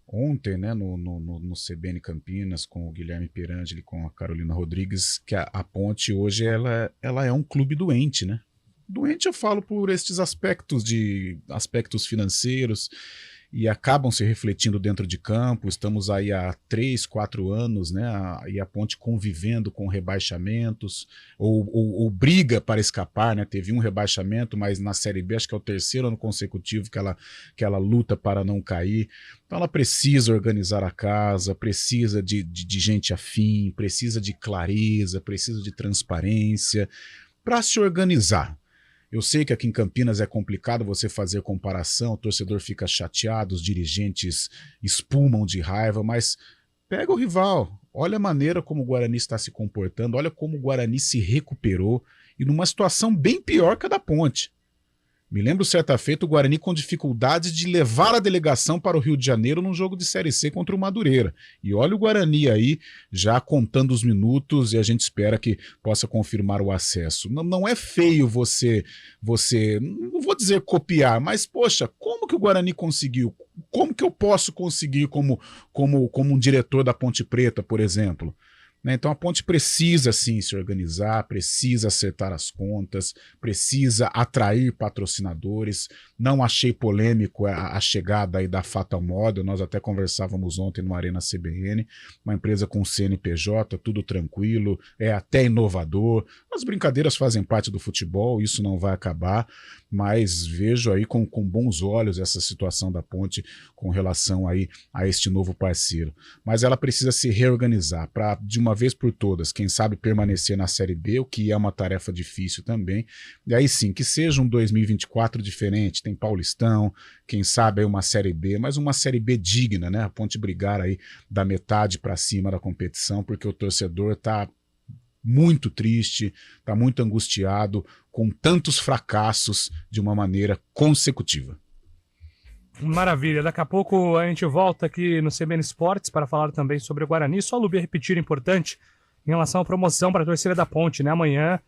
ontem, né, no CBN Campinas, com o Guilherme Perangeli, com a Carolina Rodrigues, que a Ponte hoje ela é um clube doente, né? Doente eu falo por estes aspectos financeiros, e acabam se refletindo dentro de campo. Estamos aí há 3, 4 anos, né, e a Ponte convivendo com rebaixamentos, ou briga para escapar, né? Teve um rebaixamento, mas na Série B acho que é o 3º ano consecutivo que ela luta para não cair. Então ela precisa organizar a casa, precisa de gente afim, precisa de clareza, precisa de transparência para se organizar. Eu sei que aqui em Campinas é complicado você fazer comparação, o torcedor fica chateado, os dirigentes espumam de raiva, mas pega o rival, olha a maneira como o Guarani está se comportando, olha como o Guarani se recuperou e numa situação bem pior que a da Ponte. Me lembro certa feita o Guarani com dificuldades de levar a delegação para o Rio de Janeiro num jogo de Série C contra o Madureira. E olha o Guarani aí já contando os minutos e a gente espera que possa confirmar o acesso. Não é feio você, não vou dizer copiar, mas poxa, como que o Guarani conseguiu? Como que eu posso conseguir como um diretor da Ponte Preta, por exemplo? Então a Ponte precisa sim se organizar, precisa acertar as contas, precisa atrair patrocinadores. Não achei polêmico a chegada aí da Fatal Model, nós até conversávamos ontem no Arena CBN, uma empresa com CNPJ, tudo tranquilo, é até inovador. As brincadeiras fazem parte do futebol, isso não vai acabar, mas vejo aí com bons olhos essa situação da Ponte com relação aí a este novo parceiro. Mas ela precisa se reorganizar para, de uma vez por todas, quem sabe permanecer na Série B, o que é uma tarefa difícil também. E aí sim, que seja um 2024 diferente, tem Paulistão, quem sabe aí uma Série B, mas uma Série B digna, né? A Ponte brigar aí da metade para cima da competição, porque o torcedor tá muito triste, está muito angustiado com tantos fracassos de uma maneira consecutiva. Maravilha, daqui a pouco a gente volta aqui no CBN Esportes para falar também sobre o Guarani. Só o Luber repetir importante em relação à promoção para a torcida da Ponte, né? Amanhã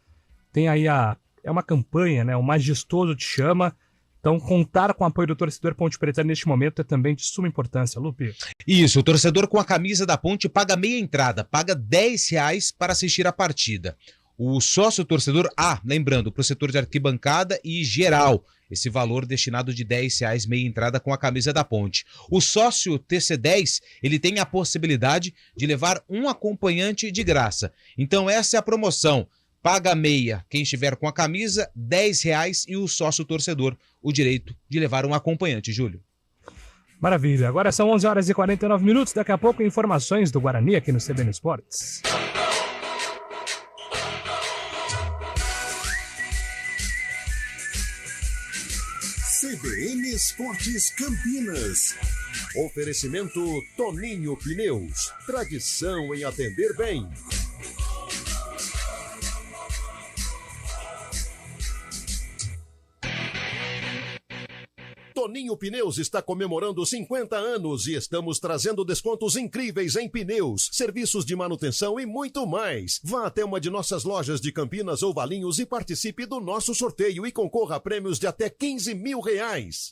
tem aí é uma campanha, né? O Majestoso Te Chama, Então, contar com o apoio do torcedor Ponte Preta neste momento é também de suma importância, Lupe. Isso, o torcedor com a camisa da Ponte paga meia entrada, paga R$10 para assistir a partida. O sócio torcedor, lembrando, para o setor de arquibancada e geral, esse valor destinado de R$10 meia entrada com a camisa da Ponte. O sócio TC10, ele tem a possibilidade de levar um acompanhante de graça. Então essa é a promoção. Paga meia quem estiver com a camisa, R$10 e o sócio torcedor o direito de levar um acompanhante, Júlio. Maravilha. Agora são 11h49. Daqui a pouco, informações do Guarani aqui no CBN Esportes. CBN Esportes Campinas. Oferecimento Toninho Pneus. Tradição em atender bem. Toninho Pneus está comemorando 50 anos e estamos trazendo descontos incríveis em pneus, serviços de manutenção e muito mais. Vá até uma de nossas lojas de Campinas ou Valinhos e participe do nosso sorteio e concorra a prêmios de até R$15 mil.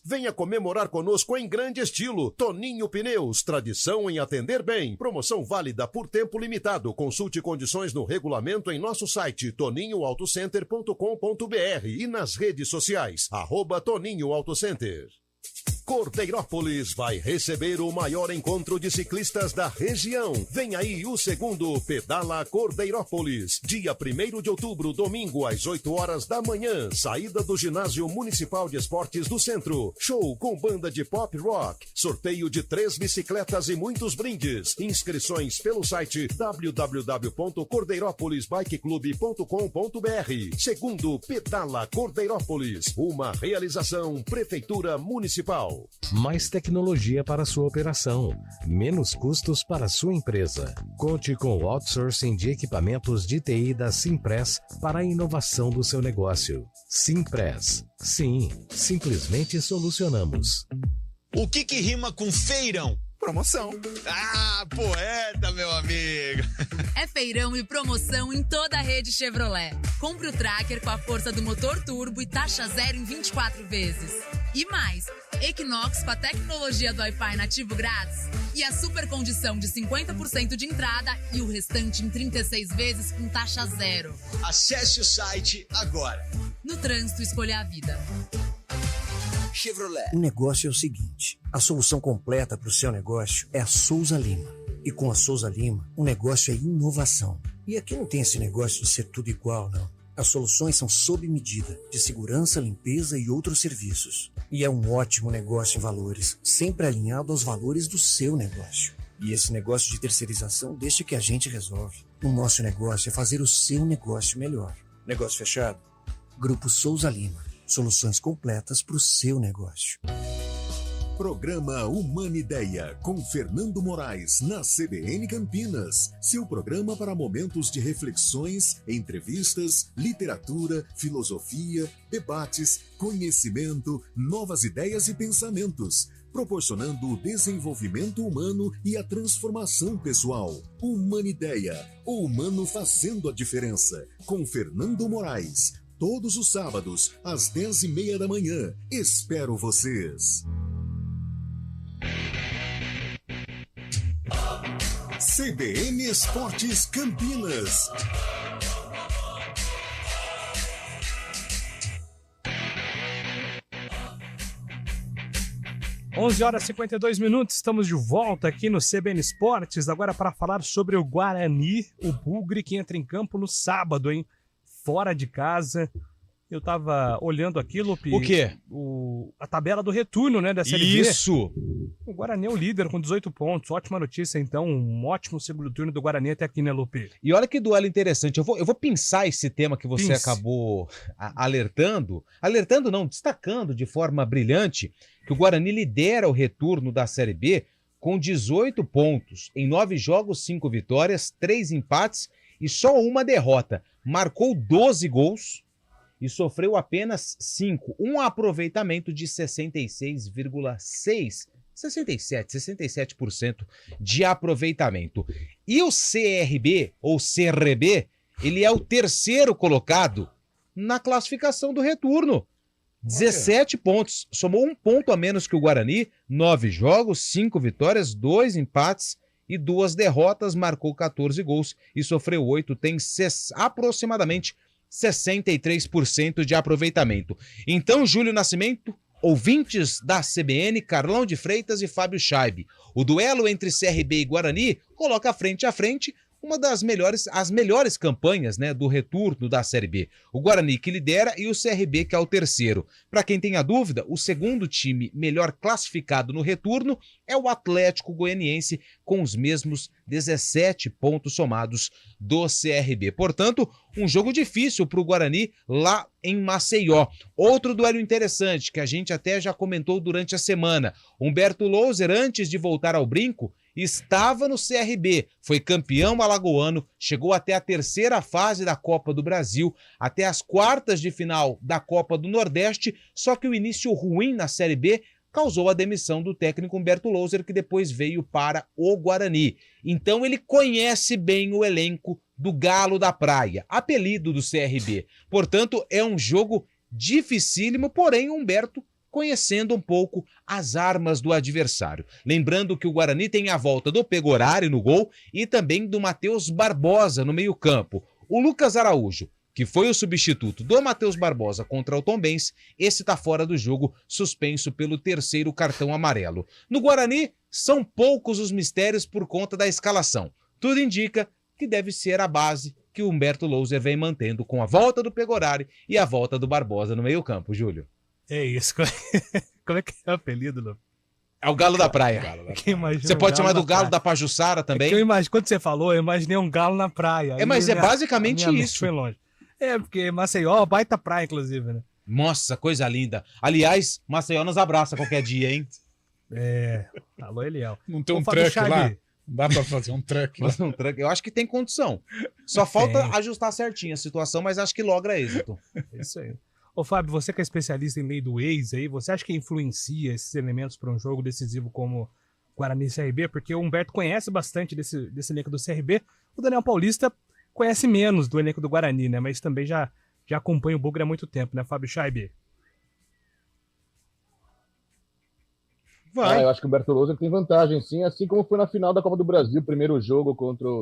Venha comemorar conosco em grande estilo. Toninho Pneus, tradição em atender bem. Promoção válida por tempo limitado. Consulte condições no regulamento em nosso site toninhoautocenter.com.br e nas redes sociais, @ToninhoAutoCenter. Cordeirópolis vai receber o maior encontro de ciclistas da região. Vem aí o segundo Pedala Cordeirópolis. Dia 1º de outubro, domingo, às 8 horas da manhã. Saída do Ginásio Municipal de Esportes do Centro. Show com banda de pop rock. Sorteio de 3 bicicletas e muitos brindes. Inscrições pelo site www.cordeiropolisbikeclub.com.br. Segundo Pedala Cordeirópolis. Uma realização Prefeitura Municipal. Mais tecnologia para sua operação, menos custos para sua empresa. Conte com o outsourcing de equipamentos de TI da Simpress para a inovação do seu negócio. Simpress. Sim, simplesmente solucionamos. O que rima com feirão? Promoção. Ah, poeta, meu amigo. É feirão e promoção em toda a rede Chevrolet. Compre o Tracker com a força do motor turbo e taxa zero em 24 vezes. E mais, Equinox com a tecnologia do Wi-Fi nativo grátis e a super condição de 50% de entrada e o restante em 36 vezes com taxa zero. Acesse o site agora. No trânsito, escolha a vida. Chevrolet. O negócio é o seguinte, a solução completa para o seu negócio é a Souza Lima. E com a Souza Lima, o negócio é inovação. E aqui não tem esse negócio de ser tudo igual, não. As soluções são sob medida, de segurança, limpeza e outros serviços. E é um ótimo negócio em valores, sempre alinhado aos valores do seu negócio. E esse negócio de terceirização deixa que a gente resolve. O nosso negócio é fazer o seu negócio melhor. Negócio fechado? Grupo Souza Lima. Soluções completas para o seu negócio. Programa Humanideia, com Fernando Moraes, na CBN Campinas. Seu programa para momentos de reflexões, entrevistas, literatura, filosofia, debates, conhecimento, novas ideias e pensamentos, proporcionando o desenvolvimento humano e a transformação pessoal. Humanideia, o humano fazendo a diferença, com Fernando Moraes. Todos os sábados, às 10h30 da manhã. Espero vocês. CBN Esportes Campinas. Onze horas e 52 minutos, estamos de volta aqui no CBN Esportes, agora para falar sobre o Guarani, o Bugre, que entra em campo no sábado, hein? Fora de casa. Eu tava olhando aqui, Lupe. O quê? A tabela do retorno, né, da Série B. Isso! O Guarani é o líder com 18 pontos. Ótima notícia, então. Um ótimo segundo turno do Guarani até aqui, né, Lupe? E olha que duelo interessante. Eu vou pensar esse tema que você acabou destacando de forma brilhante, que o Guarani lidera o retorno da Série B com 18 pontos. Em 9 jogos, 5 vitórias, 3 empates e só uma derrota. Marcou 12 gols e sofreu apenas 5. Um aproveitamento de 66,6%. 67% de aproveitamento. E o CRB, ou CRB, ele é o terceiro colocado na classificação do retorno. 17 pontos, somou 1 ponto a menos que o Guarani, 9 jogos, 5 vitórias, 2 empates e 2 derrotas, marcou 14 gols e sofreu 8, tem aproximadamente 63% de aproveitamento. Então, Júlio Nascimento, ouvintes da CBN, Carlão de Freitas e Fábio Scheibe, o duelo entre CRB e Guarani coloca frente a frente as melhores campanhas, né, do retorno da Série B. O Guarani que lidera e o CRB que é o terceiro. Para quem tem a dúvida, o segundo time melhor classificado no retorno é o Atlético Goianiense, com os mesmos 17 pontos somados do CRB. Portanto, um jogo difícil para o Guarani lá em Maceió. Outro duelo interessante que a gente até já comentou durante a semana. Humberto Louser, antes de voltar ao brinco, estava no CRB, foi campeão alagoano, chegou até a terceira fase da Copa do Brasil, até as quartas de final da Copa do Nordeste, só que o início ruim na Série B causou a demissão do técnico Humberto Louser, que depois veio para o Guarani. Então ele conhece bem o elenco do Galo da Praia, apelido do CRB. Portanto, é um jogo dificílimo, porém Humberto conhecendo um pouco as armas do adversário. Lembrando que o Guarani tem a volta do Pegorari no gol e também do Matheus Barbosa no meio-campo. O Lucas Araújo, que foi o substituto do Matheus Barbosa contra o Tombense, esse está fora do jogo, suspenso pelo 3º cartão amarelo. No Guarani, são poucos os mistérios por conta da escalação. Tudo indica que deve ser a base que o Humberto Louser vem mantendo com a volta do Pegorari e a volta do Barbosa no meio-campo, Júlio. É isso. Como é que é o apelido, Lu? É o Galo da Praia. Você pode chamar do Galo da Pajuçara também? Quando você falou, eu imaginei um galo na praia. Mas é basicamente isso. Foi longe. Porque Maceió, baita praia, inclusive, né? Nossa, coisa linda. Aliás, Maceió nos abraça qualquer dia, hein? Alô, Eliel. Não tem um truck lá? Dá pra fazer um truck lá? Eu acho que tem condição. Só falta ajustar certinho a situação, mas acho que logra êxito. É isso aí. Ô Fábio, você que é especialista em lei do ex aí, você acha que influencia esses elementos para um jogo decisivo como Guarani e CRB? Porque o Humberto conhece bastante desse elenco do CRB, o Daniel Paulista conhece menos do elenco do Guarani, né? Mas também já acompanha o Bugre há muito tempo, né, Fábio Scheibe? Eu acho que o Humberto Louser tem vantagem, sim, assim como foi na final da Copa do Brasil, primeiro jogo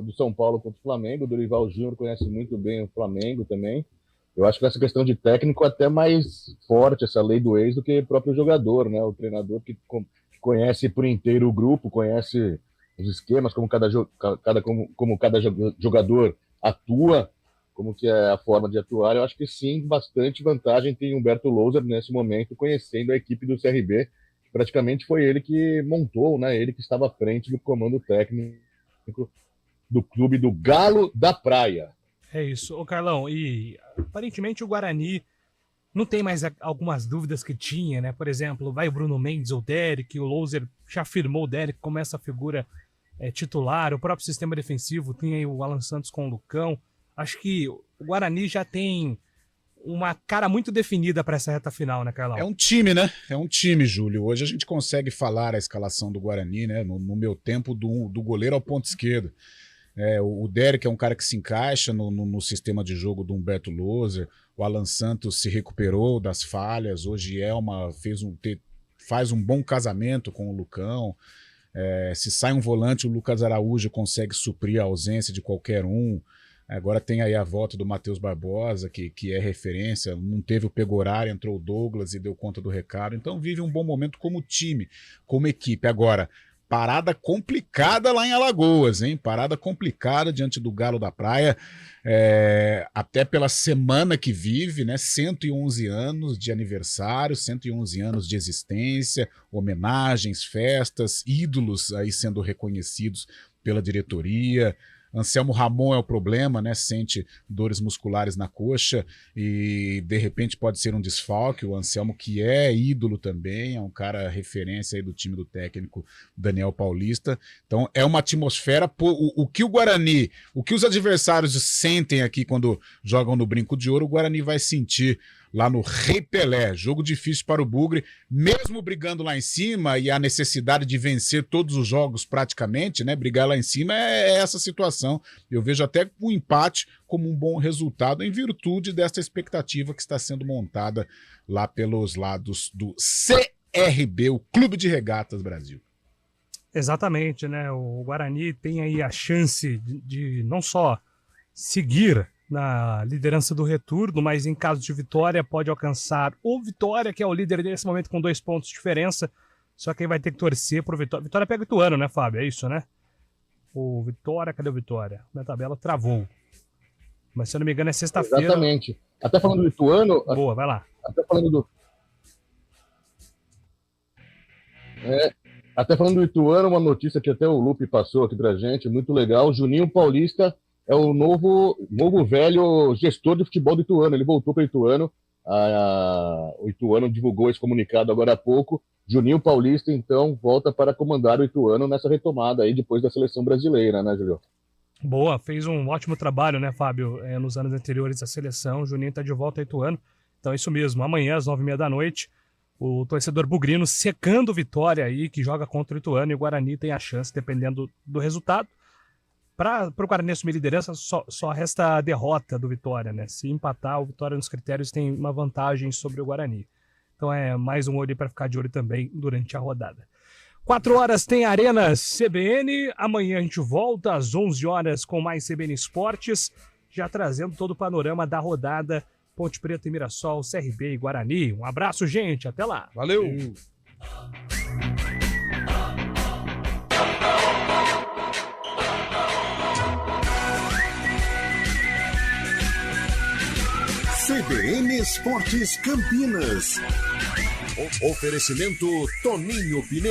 do São Paulo contra o Flamengo. O Dorival Júnior conhece muito bem o Flamengo também. Eu acho que essa questão de técnico é até mais forte, essa lei do ex, do que o próprio jogador, né? O treinador que conhece por inteiro o grupo, conhece os esquemas, como cada jogador atua, como que é a forma de atuar. Eu acho que sim, bastante vantagem tem Humberto Louser nesse momento, conhecendo a equipe do CRB. Praticamente foi ele que montou, né? Ele que estava à frente do comando técnico do clube do Galo da Praia. É isso. Ô Carlão, e aparentemente o Guarani não tem mais algumas dúvidas que tinha, né? Por exemplo, vai o Bruno Mendes ou o Derek, o Louser já firmou o Derek como essa figura titular, o próprio sistema defensivo, tem aí o Alan Santos com o Lucão. Acho que o Guarani já tem uma cara muito definida para essa reta final, né, Carlão? É um time, né? É um time, Júlio. Hoje a gente consegue falar a escalação do Guarani, né? No meu tempo, do goleiro ao ponto esquerdo. O Derek é um cara que se encaixa no sistema de jogo do Humberto Louser. O Alan Santos se recuperou das falhas. Hoje faz um bom casamento com o Lucão. Se sai um volante, o Lucas Araújo consegue suprir a ausência de qualquer um. Agora tem aí a volta do Matheus Barbosa, que é referência. Não teve o Pegorari, entrou o Douglas e deu conta do recado. Então vive um bom momento como time, como equipe. Agora, parada complicada lá em Alagoas, hein? Parada complicada diante do Galo da Praia, até pela semana que vive, né? 111 anos de aniversário, 111 anos de existência, homenagens, festas, ídolos aí sendo reconhecidos pela diretoria. Anselmo Ramon é o problema, né? Sente dores musculares na coxa e de repente pode ser um desfalque. O Anselmo, que é ídolo também, é um cara referência aí do time do técnico Daniel Paulista. Então é uma atmosfera, o que o Guarani, o que os adversários sentem aqui quando jogam no Brinco de Ouro, o Guarani vai sentir lá no Rei Pelé. Jogo difícil para o Bugre, mesmo brigando lá em cima e a necessidade de vencer todos os jogos praticamente, né? Brigar lá em cima é essa situação. Eu vejo até o empate como um bom resultado em virtude dessa expectativa que está sendo montada lá pelos lados do CRB, o Clube de Regatas Brasil. Exatamente, né? O Guarani tem aí a chance de não só seguir na liderança do retorno, mas em caso de vitória pode alcançar o Vitória, que é o líder nesse momento com 2 pontos de diferença, só que aí vai ter que torcer pro Vitória. Vitória pega o Ituano, né, Fábio? É isso, né? O Vitória, cadê o Vitória? Na tabela travou. Mas se eu não me engano é sexta-feira. Exatamente. Até falando do Ituano... Boa, vai lá. Até falando do Ituano, uma notícia que até o Lupe passou aqui pra gente, muito legal. Juninho Paulista é o novo velho gestor de futebol do Ituano. Ele voltou para o Ituano. O Ituano divulgou esse comunicado agora há pouco. Juninho Paulista, então, volta para comandar o Ituano nessa retomada aí depois da seleção brasileira, né, Julio? Boa, fez um ótimo trabalho, né, Fábio? Nos anos anteriores da seleção. O Juninho está de volta ao Ituano. Então é isso mesmo. Amanhã, às 9h30, o torcedor bugrino secando o Vitória aí, que joga contra o Ituano, e o Guarani tem a chance, dependendo do resultado. Para o Guarani assumir liderança, só resta a derrota do Vitória, né? Se empatar, o Vitória nos critérios tem uma vantagem sobre o Guarani. Então é mais um olho para ficar de olho também durante a rodada. 4h tem Arena CBN. Amanhã a gente volta às 11h com mais CBN Esportes, já trazendo todo o panorama da rodada Ponte Preta e Mirassol, CRB e Guarani. Um abraço, gente. Até lá. Valeu. CBN Esportes Campinas. Oferecimento Toninho Pneus.